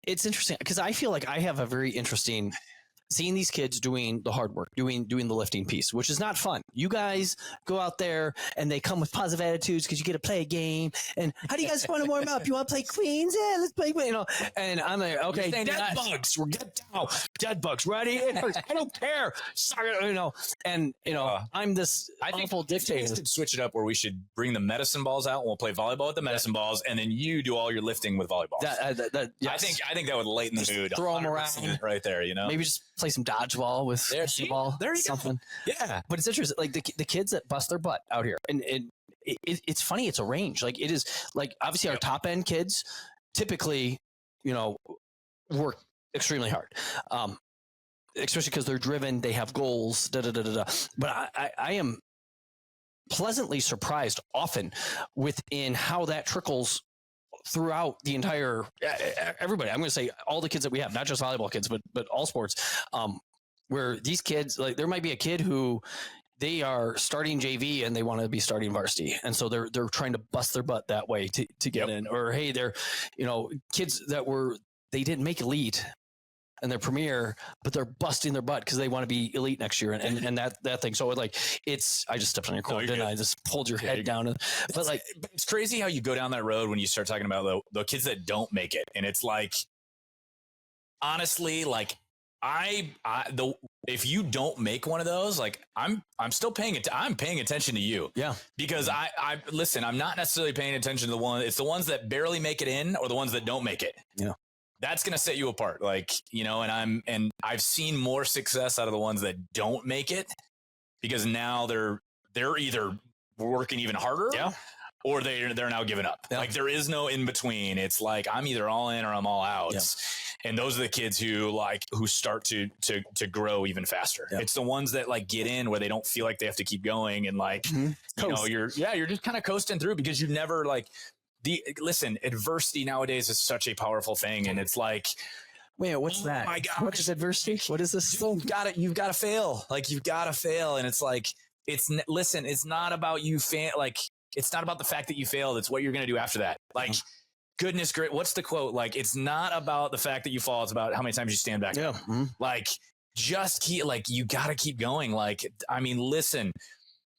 it's interesting because I feel like I have a very interesting seeing these kids doing the hard work, doing the lifting piece, which is not fun. You guys go out there and they come with positive attitudes because you get to play a game. And how do you guys want to warm up? You want to play Queens? Yeah, let's play Queens. And I'm like, okay, dead bugs. We're get down. Dead bugs. Ready? I don't care. And I'm this awful dictator. I think we should switch it up where we should bring the medicine balls out and we'll play volleyball with the medicine balls, and then you do all your lifting with volleyballs. Yes. I think that would lighten the mood. Throw them around right there. Maybe just play some dodgeball with ball. There you go. Yeah, but it's interesting. Like the kids that bust their butt out here, and it's funny. It's a range. Like it is. Like obviously our top end kids typically, work extremely hard, especially because they're driven. They have goals. But I am pleasantly surprised often within how that trickles throughout the entire everybody. I'm going to say all the kids that we have, not just volleyball kids, but all sports, where these kids, like there might be a kid who they are starting JV and they want to be starting varsity. And so they're trying to bust their butt that way to get in, or, hey, they're, kids that they didn't make elite and they're premier, but they're busting their butt because they want to be elite next year. And that thing. So I just stepped on your cord, didn't I? Just pulled your head down. But it's crazy how you go down that road when you start talking about the kids that don't make it. And it's like, honestly, like if you don't make one of those, like I'm still I'm paying attention to you. Yeah. Because I listen, I'm not necessarily paying attention to it's the ones that barely make it in or the ones that don't make it. Yeah. That's going to set you apart. Like, and I've seen more success out of the ones that don't make it, because now they're either working even harder or they're now giving up. Yeah. Like there is no in between. It's like, I'm either all in or I'm all out. Yeah. And those are the kids who start to grow even faster. Yeah. It's the ones that get in where they don't feel like they have to keep going. And you're just kind of coasting through because you never listen, adversity nowadays is such a powerful thing. And it's like, Wait, what's that? My God. What is adversity? What is this? You've got to fail. Like, you've got to fail. And it's like, listen, it's not about you like, it's not about the fact that you failed. It's what you're going to do after that. Like, goodness great. What's the quote? Like, it's not about the fact that you fall. It's about how many times you stand back. Yeah. Mm-hmm. Like, just keep, like, you got to keep going. Like, I mean, listen,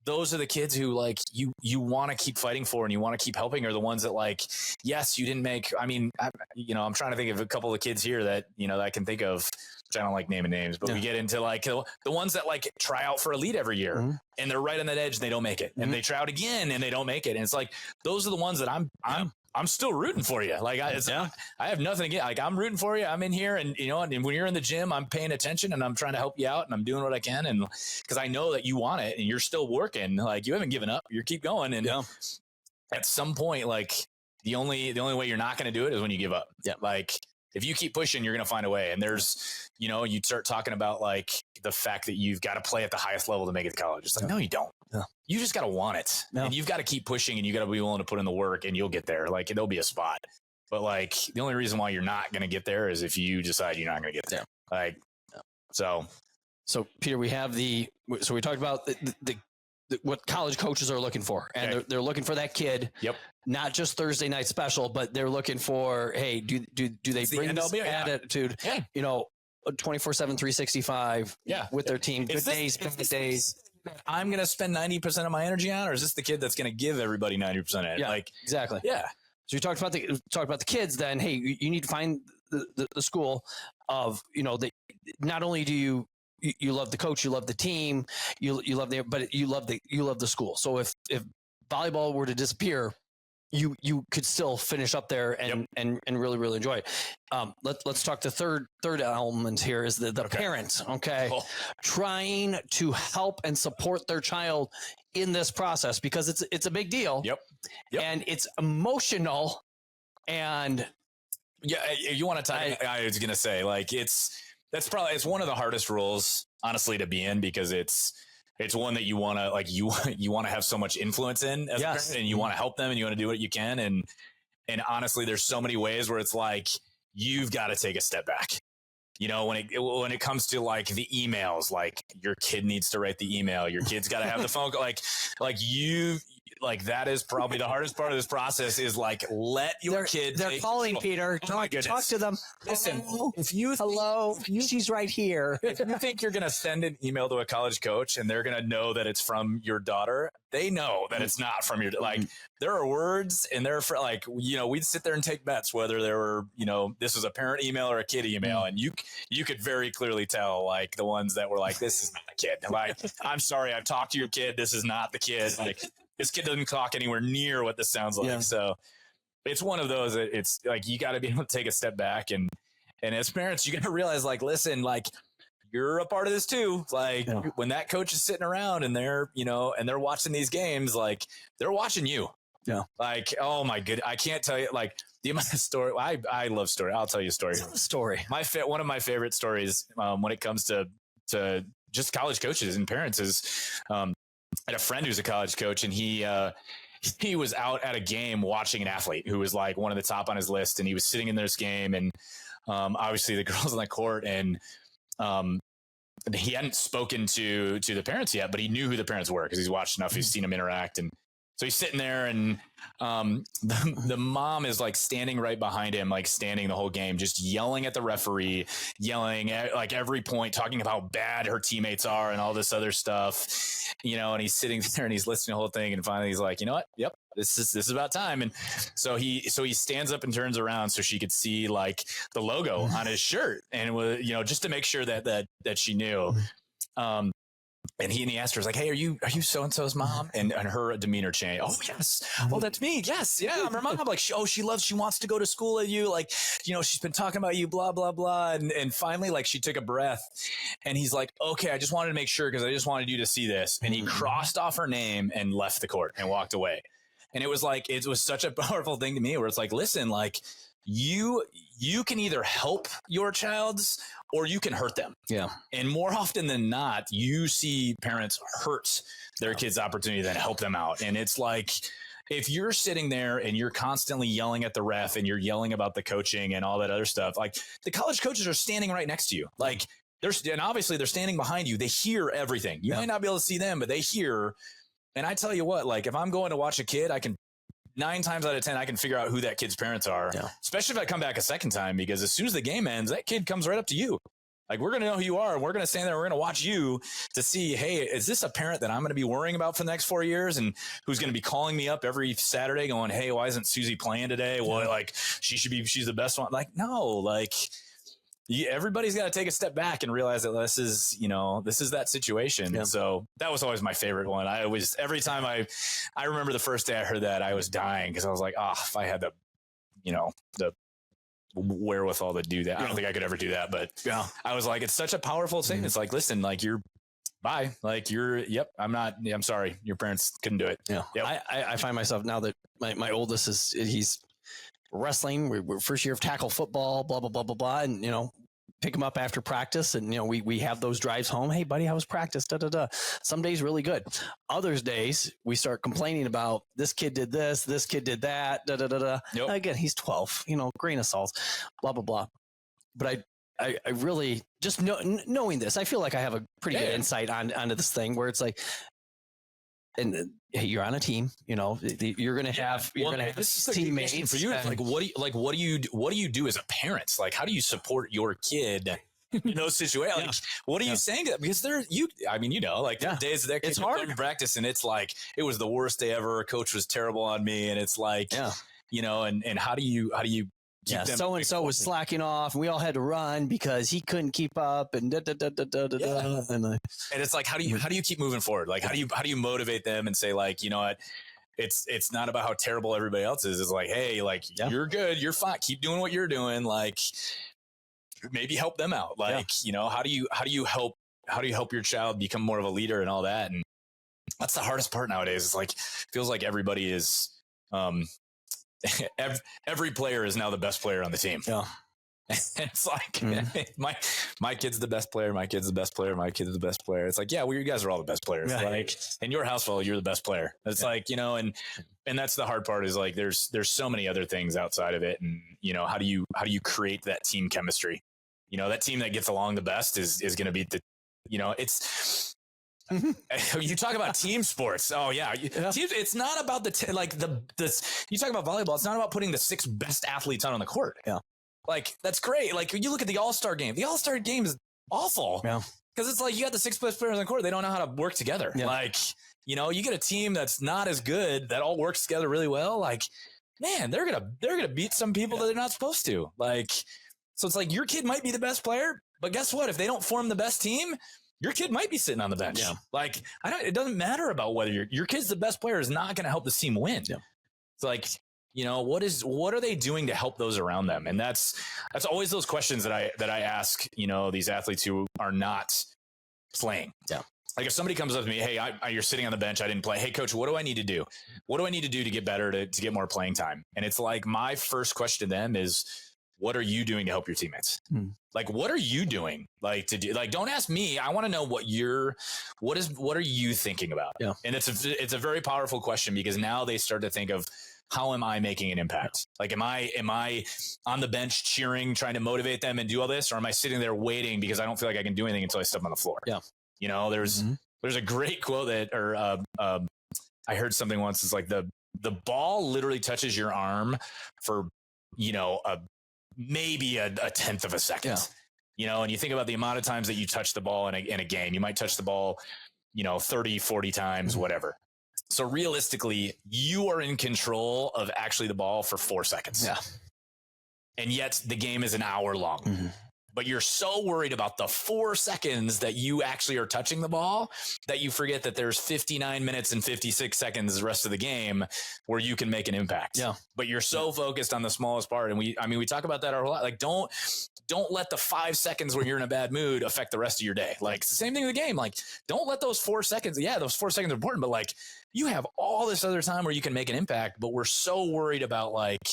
those are the kids who, like, you want to keep fighting for and you want to keep helping, are the ones that, like, yes, you didn't make, I mean, I'm trying to think of a couple of kids here that, that I can think of, which I don't like naming names, but we get into, like, the ones that, like, try out for elite every year and they're right on that edge and they don't make it, and they try out again and they don't make it. And it's like, those are the ones that I'm still rooting for you. Like, I have nothing against, like, I'm rooting for you. I'm in here, and, and when you're in the gym, I'm paying attention and I'm trying to help you out and I'm doing what I can. And because I know that you want it and you're still working, like, you haven't given up, you keep going. And at some point, like, the only way you're not going to do it is when you give up. Yeah. Like, if you keep pushing, you're going to find a way. And there's, you start talking about, like, the fact that you've got to play at the highest level to make it to college. It's like, no, you don't. Yeah. You just got to want it. No. And you've got to keep pushing and you got to be willing to put in the work and you'll get there. Like, there'll be a spot. But, like, the only reason why you're not going to get there is if you decide you're not going to get there. Yeah. Like, so Peter, we have we talked about the what college coaches are looking for, and they're looking for that kid. Yep. Not just Thursday night special, but they're looking for, hey, do they bring this attitude? Yeah. 24/7, 365. Yeah. With their team. Good days, bad days. I'm going to spend 90% of my energy on, or is this the kid that's going to give everybody 90% of it? Yeah. Like, exactly. Yeah. So you talked about the kids. Then, hey, you need to find the school of, that not only do you love the coach, you love the team, you love but you love the school. So if volleyball were to disappear, you could still finish up there and really, really enjoy it. Let's talk the third element here is the parent. Okay. Cool. Trying to help and support their child in this process, because it's a big deal. Yep. And it's emotional, and you want to talk, I was going to say, like, it's one of the hardest roles, honestly, to be in, because it's one that you want to, like, you want to have so much influence in as a parent, and you want to help them and you want to do what you can. And honestly, there's so many ways where it's like, you've got to take a step back. When it comes to, like, the emails, like, your kid needs to write the email, your kid's got to have the phone call, like that is probably the hardest part of this process, is, like, let your kid. They're calling, Peter. Talk to them. Listen, she's right here. If you think you're going to send an email to a college coach and they're going to know that it's from your daughter, they know that it's not from your, like, there are words and they're for, like, we'd sit there and take bets whether there were, this was a parent email or a kid email. And you could very clearly tell, like, the ones that were like, this is not a kid. Like, I'm sorry, I've talked to your kid. This is not the kid. Like, this kid doesn't talk anywhere near what this sounds like. Yeah. So it's one of those that it's like, you got to be able to take a step back. And as parents, you got to realize, like, listen, like, you're a part of this too. Like, when that coach is sitting around and they're, and they're watching these games, like, they're watching you. Yeah. Like, oh my good. I can't tell you, like, the amount of story. I love story. I'll tell you a story. One of my favorite stories when it comes to just college coaches and parents is, I had a friend who's a college coach, and he was out at a game watching an athlete who was, like, one of the top on his list, and he was sitting in this game, and obviously the girls on the court, and he hadn't spoken to the parents yet, but he knew who the parents were because he's watched enough. He's seen them interact, and so he's sitting there, and the mom is, like, standing right behind him, like, standing the whole game, just yelling at the referee, yelling at, like, every point, talking about how bad her teammates are and all this other stuff, and he's sitting there and he's listening to the whole thing. And finally he's like, you know what? Yep. This is about time. And so he stands up and turns around so she could see, like, the logo on his shirt, and was, just to make sure that she knew. And he asked her, like, hey, are you so-and-so's mom? And her demeanor changed. Oh, yes. Oh, that's me. Yes. Yeah. I'm her mom. Like, she wants to go to school at you. Like, she's been talking about you, blah, blah, blah. And finally, like, she took a breath, and he's like, okay, I just wanted to make sure, because I just wanted you to see this. And he crossed off her name and left the court and walked away. And it was like, it was such a powerful thing to me, where it's like, listen, like, you can either help your child's or you can hurt them. Yeah. And more often than not, you see parents hurt their kids' opportunity than help them out. And it's like, if you're sitting there and you're constantly yelling at the ref and you're yelling about the coaching and all that other stuff, like the college coaches are standing right next to you. Like and obviously they're standing behind you. They hear everything. You might not be able to see them, but they hear. And I tell you what, like if I'm going to watch a kid, I can 9 times out of 10, I can figure out who that kid's parents are, especially if I come back a second time, because as soon as the game ends, that kid comes right up to you. Like, we're going to know who you are, and we're going to stand there, and we're going to watch you to see, hey, is this a parent that I'm going to be worrying about for the next 4 years, and who's going to be calling me up every Saturday going, hey, why isn't Susie playing today? Well, like, she's the best one. Like, no, like, everybody's got to take a step back and realize that this is that situation. And so that was always my favorite one. Every time I remember the first day I heard that, I was dying, because I was like, if I had the wherewithal to do that. I don't think I could ever do that, but I was like, it's such a powerful statement. It's like, listen, like I'm sorry. Your parents couldn't do it. Yeah. Yep. I find myself now that my oldest he's wrestling. We're first year of tackle football, blah, blah, blah, blah, blah. And, pick him up after practice, and we have those drives home. Hey buddy, how was practice? Da da da. Some days really good. Others days we start complaining about this kid did this kid did that. Da da da da. Yep. Again, he's 12. Grain of salt. Blah blah blah. But I really just knowing this, I feel like I have a pretty good insight onto this thing where it's like, and hey, you're on a team. You're going to have teammates for you. Like, what do you do as a parent? Like, how do you support your kid in those situations? Like, what are you saying to that? Because there are days that it's hard in practice, and it's like, it was the worst day ever. Coach was terrible on me, and it's like, and how do you so and so was slacking off, and we all had to run because he couldn't keep up, and and it's like, how do you keep moving forward? Like, how do you motivate them and say, like, you know what, it's not about how terrible everybody else is. It's like, hey, like, you're good, you're fine, keep doing what you're doing. Like, maybe help them out. Like, how do you help your child become more of a leader and all that? And that's the hardest part nowadays. It's like, feels like everybody is every player is now the best player on the team. It's like, my kid's the best player. My kid's the best player. My kid's the best player. It's like, well, you guys are all the best players. Like, in your household, you're the best player. It's like, and that's the hard part, is like, there's so many other things outside of it. And, how do you create that team chemistry? That team that gets along the best is going to be it's, you talk about team sports. Oh yeah. Teams, it's not about you talk about volleyball. It's not about putting the 6 best athletes out on the court. Yeah. Like, that's great. Like, you look at the All-Star game. The All-Star game is awful. Yeah. Because it's like, you got the 6 best players on the court. They don't know how to work together. Yeah. Like, you get a team that's not as good that all works together really well. Like, man, they're gonna beat some people that they're not supposed to. Like, so it's like, your kid might be the best player, but guess what? If they don't form the best team, your kid might be sitting on the bench. Yeah. Like, it doesn't matter about whether your kid's the best player is not going to help the team win. Yeah. It's like, what are they doing to help those around them? And that's always those questions that I ask, these athletes who are not playing. Yeah. Like, if somebody comes up to me, hey, you're sitting on the bench, I didn't play. Hey, coach, what do I need to do? What do I need to do to get better, to get more playing time? And it's like, my first question to them is, what are you doing to help your teammates? Like, what are you doing? Like, to do, like, don't ask me. I want to know what are you thinking about? Yeah. And it's a very powerful question, because now they start to think of, how am I making an impact? Like, am I on the bench cheering, trying to motivate them and do all this? Or am I sitting there waiting because I don't feel like I can do anything until I step on the floor? Yeah. There's a great quote that, I heard something once. It's like, the ball literally touches your arm for, maybe a tenth of a second, and you think about the amount of times that you touch the ball in a game. You might touch the ball, 30, 40 times, whatever. So realistically, you are in control of actually the ball for 4 seconds. Yeah. And yet the game is an hour long. But you're so worried about the 4 seconds that you actually are touching the ball that you forget that there's 59 minutes and 56 seconds the rest of the game where you can make an impact. Yeah. But you're so focused on the smallest part. And we talk about that a lot. Like, don't let the 5 seconds when you're in a bad mood affect the rest of your day. Like, it's the same thing with the game. Like, don't let those 4 seconds. Yeah, those 4 seconds are important, but like, you have all this other time where you can make an impact, but we're so worried about like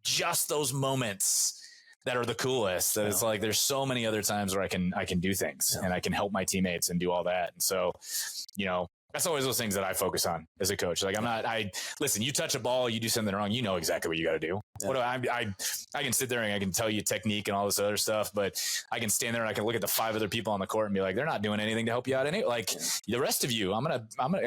just those moments that are the coolest, that it's like, there's so many other times where I can do things and I can help my teammates and do all that. And so, That's always those things that I focus on as a coach. Like listen, you touch a ball, you do something wrong, you know exactly what you got to do. Yeah. What do I can sit there and I can tell you technique and all this other stuff, but I can stand there and I can look at the 5 other people on the court and be like, they're not doing anything to help you out. The rest of you,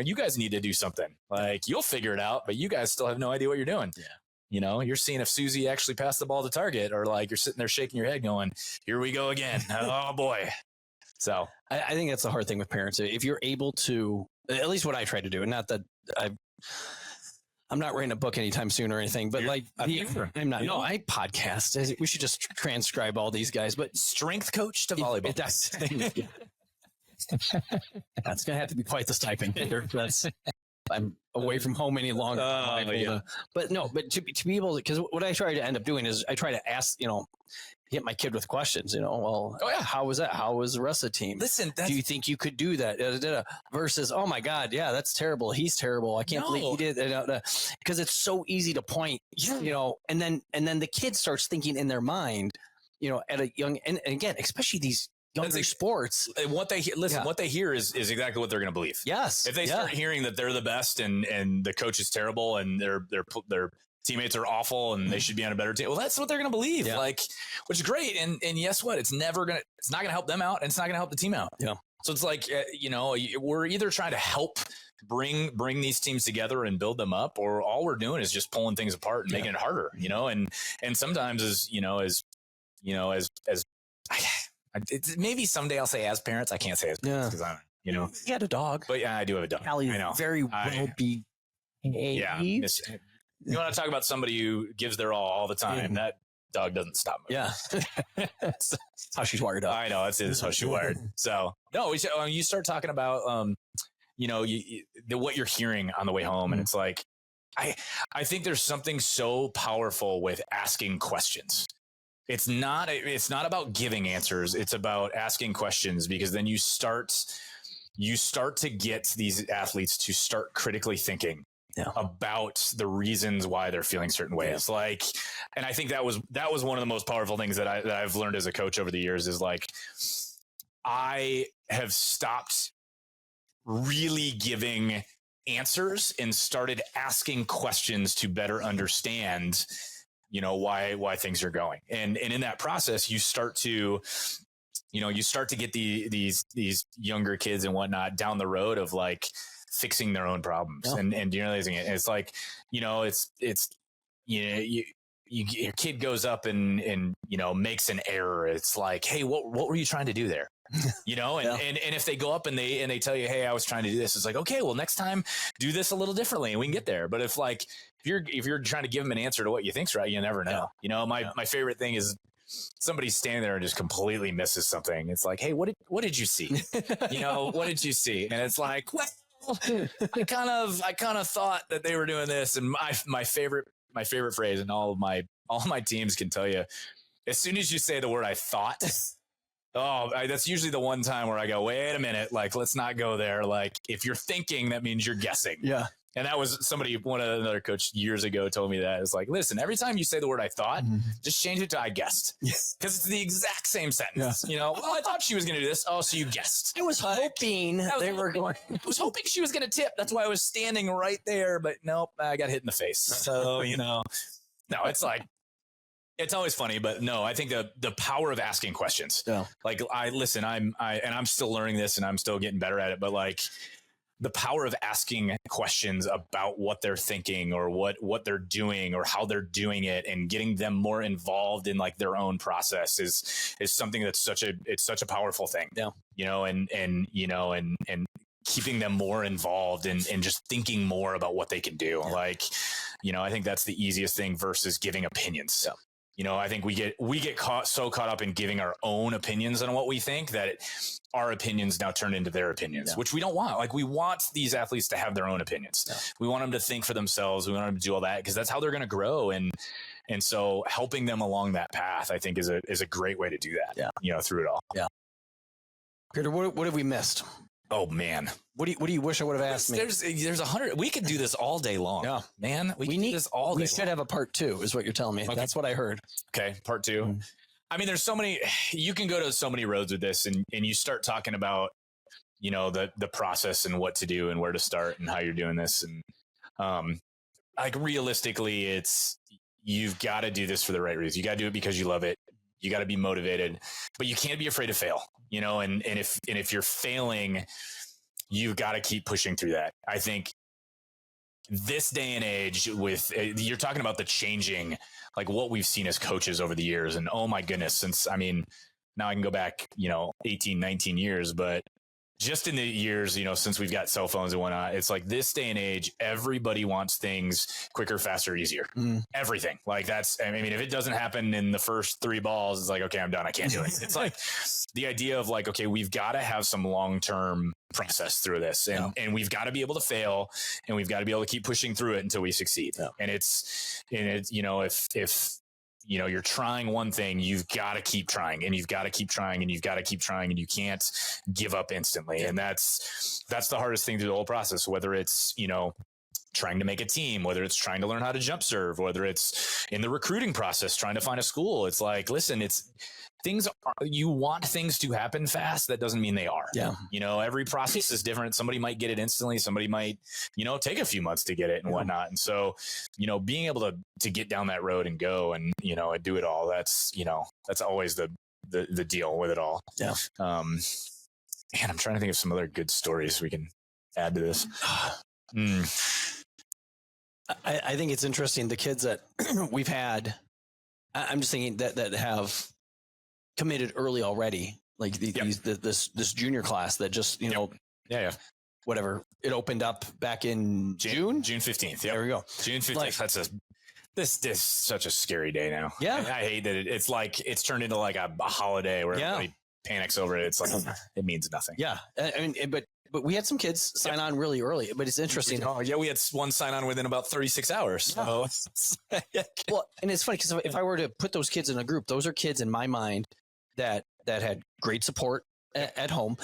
you guys need to do something. Like, you'll figure it out, but you guys still have no idea what you're doing. Yeah. You know, you're seeing if Susie actually passed the ball to target, or like you're sitting there shaking your head going, here we go again. Oh boy. So I think that's the hard thing with parents. If you're able to, at least what I try to do, and not that I'm not writing a book anytime soon or anything, but I'm not. No, I podcast. We should just transcribe all these guys. But strength coach to volleyball. That's going to have to be quite the stipend. I'm away from home any longer. But to be able to, because what I try to end up doing is I try to ask, hit my kid with questions, how was that? How was the rest of the team? Listen, do you think you could do that? Versus, oh my God, yeah, that's terrible. He's terrible. I can't believe he did that. Because it's so easy to point, and then the kid starts thinking in their mind, at a young, and again, especially these younger sports. What they hear is exactly what they're going to believe. Yes. If they start hearing that they're the best and the coach is terrible and their teammates are awful and they should be on a better team, well, that's what they're going to believe. Yeah. Which is great. And guess what? It's not going to help them out, and it's not going to help the team out. Yeah. So it's like, we're either trying to help bring these teams together and build them up, or all we're doing is just pulling things apart and making it harder, and sometimes maybe someday I'll say as parents. I can't say as parents because I'm, You had a dog. But yeah, I do have a dog. Callie is very well behaved. Yeah. You want to talk about somebody who gives their all the time? Mm-hmm. That dog doesn't stop moving. Yeah. That's how she's wired up. I know. That's how she's wired. So, no, you start talking about, what you're hearing on the way home. And it's like, I think there's something so powerful with asking questions. It's not about giving answers. It's about asking questions, because then you start to get these athletes to start critically thinking about the reasons why they're feeling certain ways. Yeah. And I think that was one of the most powerful things that I've learned as a coach over the years is I have stopped really giving answers and started asking questions to better understand, why things are going. And in that process, you start to get these younger kids and whatnot down the road of fixing their own problems and realizing it. And it's your kid goes up and makes an error. It's like, hey, what were you trying to do there? And if they go up and they tell you, hey, I was trying to do this, it's like, okay, well, next time do this a little differently and we can get there. But if you're trying to give them an answer to what you think's right, you never know. My favorite thing is somebody's standing there and just completely misses something. It's like, hey, what did you see? What did you see? And it's like, well, I kind of thought that they were doing this. And my favorite phrase, and all my teams can tell you, as soon as you say the word I thought, that's usually the one time where I go, wait a minute, let's not go there. If you're thinking, that means you're guessing. Yeah. And that was another coach years ago told me that. It's like, listen, every time you say the word I thought, just change it to I guessed. Because it's the exact same sentence. Yeah. Well, I thought she was going to do this. Oh, so you guessed. I was hoping they were going. I was hoping she was going to tip. That's why I was standing right there. But nope, I got hit in the face. So, no, it's it's always funny, but no, I think the power of asking questions. Yeah. I'm still learning this and I'm still getting better at it. But the power of asking questions about what they're thinking or what they're doing or how they're doing it, and getting them more involved in their own process is something that's such a powerful thing. Yeah. And keeping them more involved and just thinking more about what they can do. Yeah. I think that's the easiest thing versus giving opinions. Yeah. I think we get caught up in giving our own opinions on what we think that our opinions now turn into their opinions, which we don't want. We want these athletes to have their own opinions. Yeah. We want them to think for themselves. We want them to do all that because that's how they're going to grow. And so helping them along that path, I think is a great way to do that. Yeah. Through it all. Yeah. Peter, what have we missed? Oh man. What do you wish I would have asked me? There's 100. We could do this all day long. Yeah, man. We could do this all day long. We should have a part 2 is what you're telling me. Okay. That's what I heard. Okay. Part 2. Mm-hmm. I mean, there's so many, you can go to so many roads with this and you start talking about, the process and what to do and where to start and how you're doing this. And like realistically, you've got to do this for the right reason. You got to do it because you love it. You got to be motivated, but you can't be afraid to fail, and if you're failing, you've got to keep pushing through that. I think this day and age you're talking about the changing, like what we've seen as coaches over the years. And oh my goodness, now I can go back, 18, 19 years, but just in the years, since we've got cell phones and whatnot, it's like this day and age, everybody wants things quicker, faster, easier. Everything. Like if it doesn't happen in the first 3 balls, it's like, okay, I'm done. I can't do it. It's like the idea of like, okay, we've got to have some long-term process through this, and we've got to be able to fail, and we've got to be able to keep pushing through it until we succeed. Yeah. And it's, if you're trying one thing, you've got to keep trying, and you've got to keep trying, and you've got to keep trying, and you can't give up instantly. Yeah. And that's the hardest thing through the whole process, whether it's, trying to make a team, whether it's trying to learn how to jump serve, whether it's in the recruiting process, trying to find a school. It's like, listen, you want things to happen fast. That doesn't mean they are. Yeah. Every process is different. Somebody might get it instantly. Somebody might, take a few months to get it and whatnot. And so, being able to get down that road and go and, do it all, that's always the deal with it all. Yeah. Man, I'm trying to think of some other good stories we can add to this. I think it's interesting. The kids that we've had, I'm just thinking that have committed early already, like this junior class that just, whatever, it opened up back in June 15th. Yep. There we go. June 15th. This is such a scary day now. Yeah. I hate that it's like, it's turned into like a holiday where everybody panics over it. It's like, it means nothing. Yeah. But we had some kids sign on really early, but it's interesting. Oh, yeah, we had one sign on within about 36 hours. Yeah. So. Well, and it's funny because if I were to put those kids in a group, those are kids in my mind that had great support at home,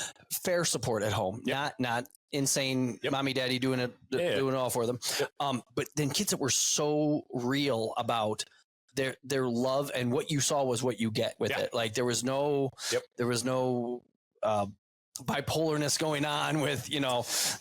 fair support at home, not insane mommy, daddy doing it all for them. Yep. But then kids that were so real about their love, and what you saw was what you get with it. Like there was no bipolarness going on with,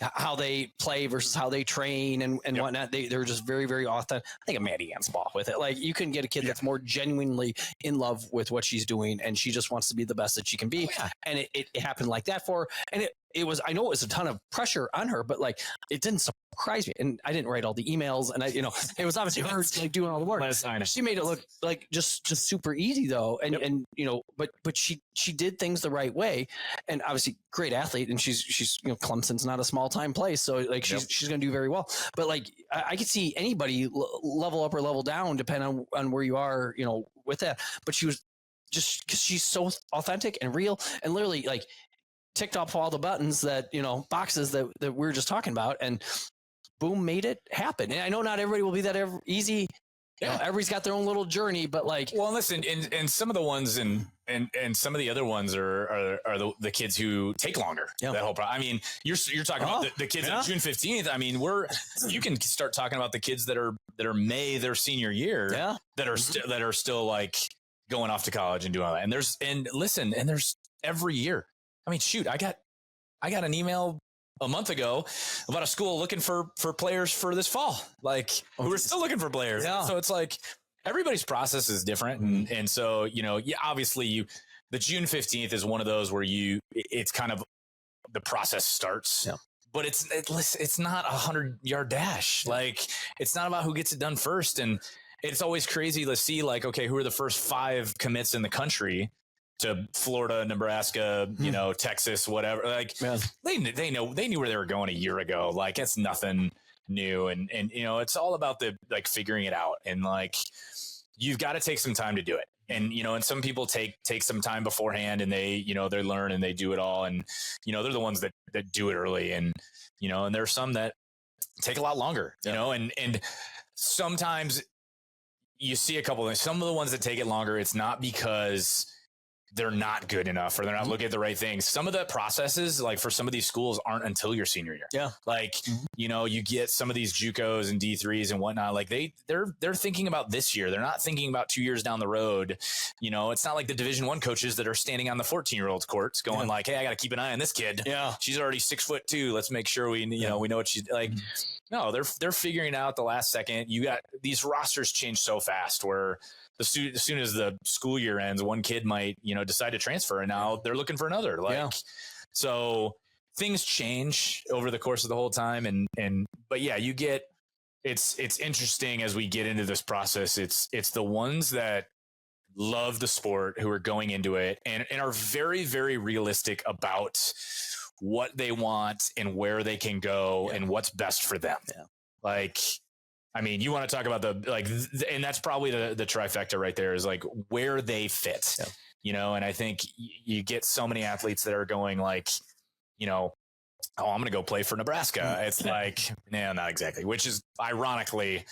how they play versus how they train and whatnot. They're just very, very authentic. I think a Maddie Ann's ball with it. Like you can get a kid that's more genuinely in love with what she's doing, and she just wants to be the best that she can be. And it happened like that for her. And it was, I know it was a ton of pressure on her, but like, it didn't surprise me. And I didn't write all the emails, and it was obviously her like doing all the work. She made it look like just super easy though. And but she did things the right way, and obviously great athlete. And she's Clemson's not a small time place. So like, she's going to do very well, but like, I could see anybody level up or level down depending on where you are, with that. But she was just, cause she's so authentic and real, and literally like, ticked off all the buttons that, boxes that we were just talking about, and boom, made it happen. And I know not everybody will be that easy. Everybody's got their own little journey, but like, well, listen, and some of the ones and some of the other ones are the kids who take longer. Yeah. That whole problem. I mean, you're talking about the kids on June 15th. I mean, you can start talking about the kids that are May their senior year that are still like going off to college and doing all that. And there's every year. I mean, shoot, I got an email a month ago about a school looking for players for this fall, like who are still looking for players. Yeah. So it's like everybody's process is different. And so, obviously the June 15th is one of those where it's kind of the process starts, but it's not 100-yard dash. Like it's not about who gets it done first. And it's always crazy to see like, okay, who are the first 5 commits in the country to Florida, Nebraska, Texas, whatever. Like they knew where they were going a year ago. Like it's nothing new. And it's all about the like figuring it out. And like, you've got to take some time to do it. And, and some people take some time beforehand, and they, they learn and they do it all. And, they're the ones that do it early. And, and there's some that take a lot longer, and sometimes you see a couple of things. Some of the ones that take it longer, it's not because they're not good enough or they're not looking at the right things. Some of the processes, like for some of these schools, aren't until your senior year. Yeah. Like, you know, you get some of these JUCOs and D3s and whatnot. Like they're thinking about this year. They're not thinking about 2 years down the road. You know, it's not like the Division I coaches that are standing on the 14-year-olds courts going like, hey, I got to keep an eye on this kid. Yeah. She's already 6'2". Let's make sure we know what she's like. No, they're figuring it out the last second. You got these rosters change so fast where as soon as the school year ends, one kid might, you know, decide to transfer and now they're looking for another. So things change over the course of the whole time. But yeah, you get, it's interesting as we get into this process. It's the ones that love the sport who are going into it and are very, very realistic about what they want and where they can go and what's best for them. Yeah. Like, I mean, you want to talk about and that's probably the trifecta right there is like where they fit, you know? And I think you get so many athletes that are going like, you know, oh, I'm going to go play for Nebraska. It's like, no, not exactly, which is ironically,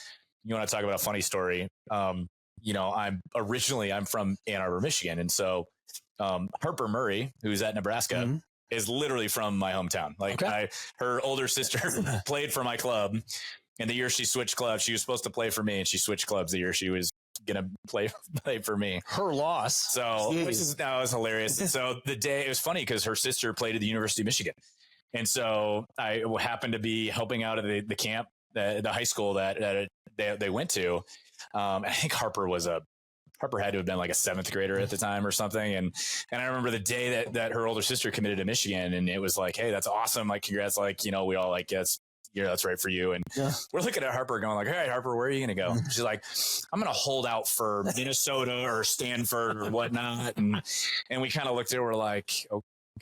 you want to talk about a funny story. You know, I'm from Ann Arbor, Michigan. And so Harper Murray, who's at Nebraska, is literally from my hometown. Like her older sister played for my club. And the year she switched clubs, she was supposed to play for me, and she switched clubs the year she was going to play for me. Her loss. So it was hilarious. So the day, it was funny because her sister played at the University of Michigan. And so I happened to be helping out at the camp, the high school that they went to. I think Harper had to have been like a 7th grader at the time or something. And I remember the day that her older sister committed to Michigan, and it was like, hey, that's awesome. Like, congrats. Like, you know, we all like, yes. Yeah, that's right for you. And we're looking at Harper going like, hey, Harper, where are you going to go? She's like, I'm going to hold out for Minnesota or Stanford or whatnot. And we kind of looked at her, we're like,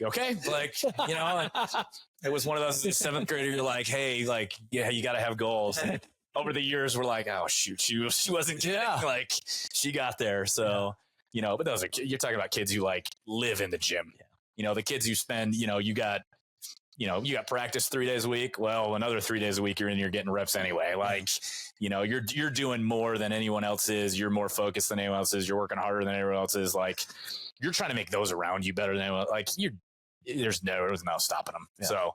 okay. Like, you know, it was one of those 7th grader. You're like, hey, like, yeah, you got to have goals. And over the years, we're like, oh, shoot, she wasn't kidding. Like, she got there. So, you know, but you're talking about kids who like live in the gym. You know, the kids who spend, you know, you got practice 3 days a week. Well, another 3 days a week, you're getting reps anyway. Like, you know, you're doing more than anyone else is. You're more focused than anyone else is. You're working harder than everyone else is. Like, you're trying to make those around you better than anyone. Like, there was no stopping them. Yeah. So,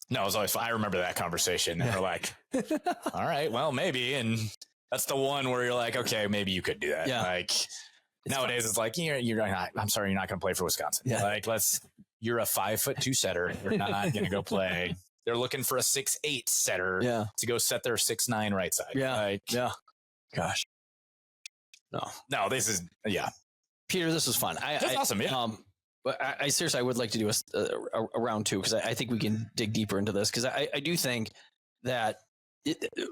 no, it was always fun. I remember that conversation. And we're like, all right, well, maybe. And that's the one where you're like, okay, maybe you could do that. Yeah. Like, nowadays, it's like, you're not. I'm sorry, you're not going to play for Wisconsin. Yeah. Like, you're a 5'2" setter. You're not going to go play. They're looking for a 6'8" setter to go set their 6'9" right side. Yeah. Like, gosh. No, this is, Peter, this was fun. That's awesome. Yeah. But I seriously, I would like to do a round 2 because I think we can dig deeper into this because I do think that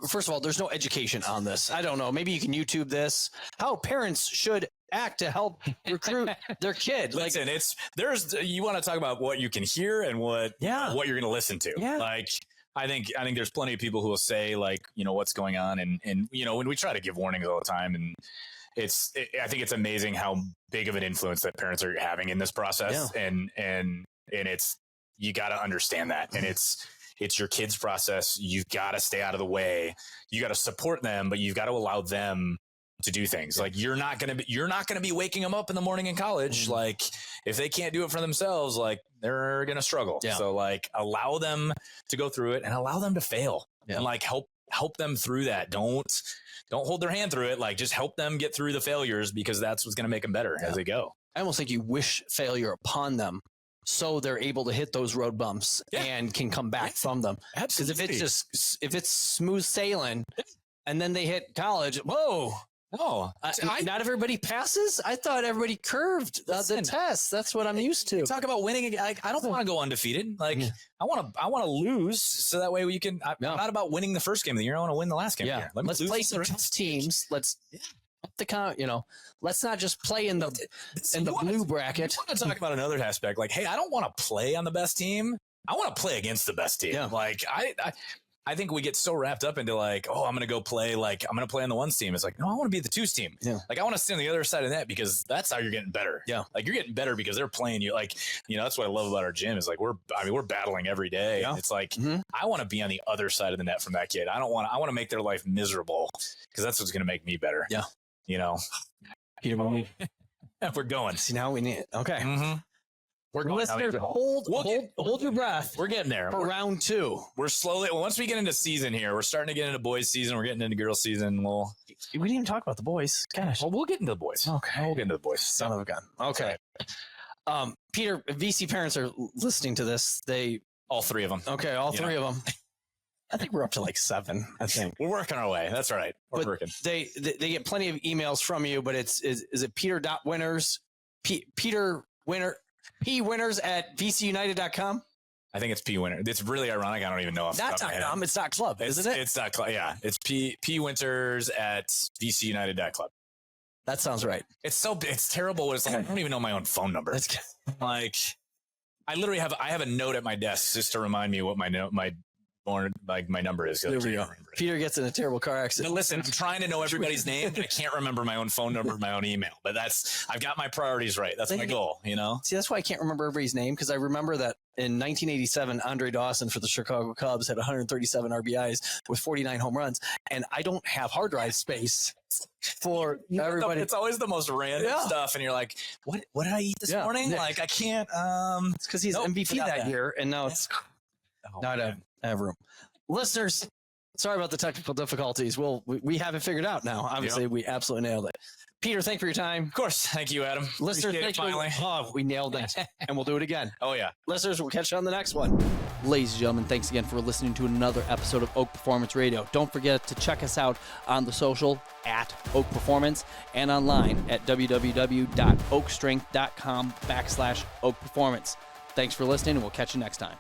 first of all, there's no education on this. I don't know. Maybe you can YouTube this, how parents should act to help recruit their kid. Listen, you want to talk about what you can hear and what you're going to listen to. Yeah. Like, I think there's plenty of people who will say like, you know, what's going on. And, you know, when we try to give warnings all the time, and I think it's amazing how big of an influence that parents are having in this process. Yeah. And it's, you got to understand that. And it's your kid's process. You've got to stay out of the way. You got to support them, but you've got to allow them to do things. Like, you're not going to be waking them up in the morning in college. Like, if they can't do it for themselves, like, they're going to struggle. Yeah. So like, allow them to go through it and allow them to fail and like help them through that. Don't hold their hand through it. Like, just help them get through the failures because that's what's going to make them better as they go. I almost think you wish failure upon them so they're able to hit those road bumps and can come back from them. Absolutely. Because if it's smooth sailing and then they hit college, whoa. No, not everybody passes. I thought everybody curved the test. That's what I'm used to. Talk about winning. Like, I don't want to go undefeated. Like, I want to lose so that way you can. I'm not about winning the first game of the year. I want to win the last game of the year. Let's play some tough teams. Let's up the count. You know, let's not just play in the blue bracket. I want to talk about another aspect. Like, hey, I don't want to play on the best team. I want to play against the best team. Yeah. Like, I think we get so wrapped up into like, oh, I'm going to go play. Like, I'm going to play on the ones team. It's like, no, I want to be the twos team. Yeah. Like, I want to sit on the other side of that because that's how you're getting better. Yeah. Like, you're getting better because they're playing you. Like, you know, that's what I love about our gym is like, we're battling every day. Yeah. It's like, I want to be on the other side of the net from that kid. I want to make their life miserable because that's what's going to make me better. Yeah. You know, Peter, We're going. See, now we need it. Okay. Mm-hmm. We're going. Listeners, hold your breath. We're getting there. For round 2. We're slowly. Well, once we get into season here, we're starting to get into boys season. We're getting into girls season. We didn't even talk about the boys. Gosh. We'll get into the boys. Okay. We'll get into the boys. Son of a gun. Okay. Peter, VC parents are listening to this. All 3 of them. Okay, all 3 of them. I think we're up to like 7. I think we're working our way. That's right. We're working. They get plenty of emails from you, but is it Peter.Winners? Peter Winner P Winners at VCUnited.com? I think it's P Winner. It's really ironic. I don't even know if that's .com. It's .club, isn't it? It's .club. Yeah, it's P Winters at VCUnited.club. That sounds right. It's terrible. It's like I don't even know my own phone number. Like I literally have a note at my desk just to remind me what my number is. There we go. Peter gets in a terrible car accident. But listen, I'm trying to know everybody's name, and I can't remember my own phone number, my own email. But I've got my priorities right. That's my goal, you know? See, that's why I can't remember everybody's name, because I remember that in 1987, Andre Dawson for the Chicago Cubs had 137 RBIs with 49 home runs, and I don't have hard drive space for everybody. It's always the most random stuff, and you're like, what did I eat this morning? Like, I can't. It's because he's MVP that year, and now it's not a room. Listeners, sorry about the technical difficulties. We have it figured out now. Obviously, we absolutely nailed it. Peter, thank you for your time. Of course. Thank you, Adam. Listeners, thank you. Oh, we nailed it. And we'll do it again. Oh, yeah. Listeners, we'll catch you on the next one. Ladies and gentlemen, thanks again for listening to another episode of Oak Performance Radio. Don't forget to check us out on the social at Oak Performance and online at www.oakstrength.com/Oak Performance. Thanks for listening, and we'll catch you next time.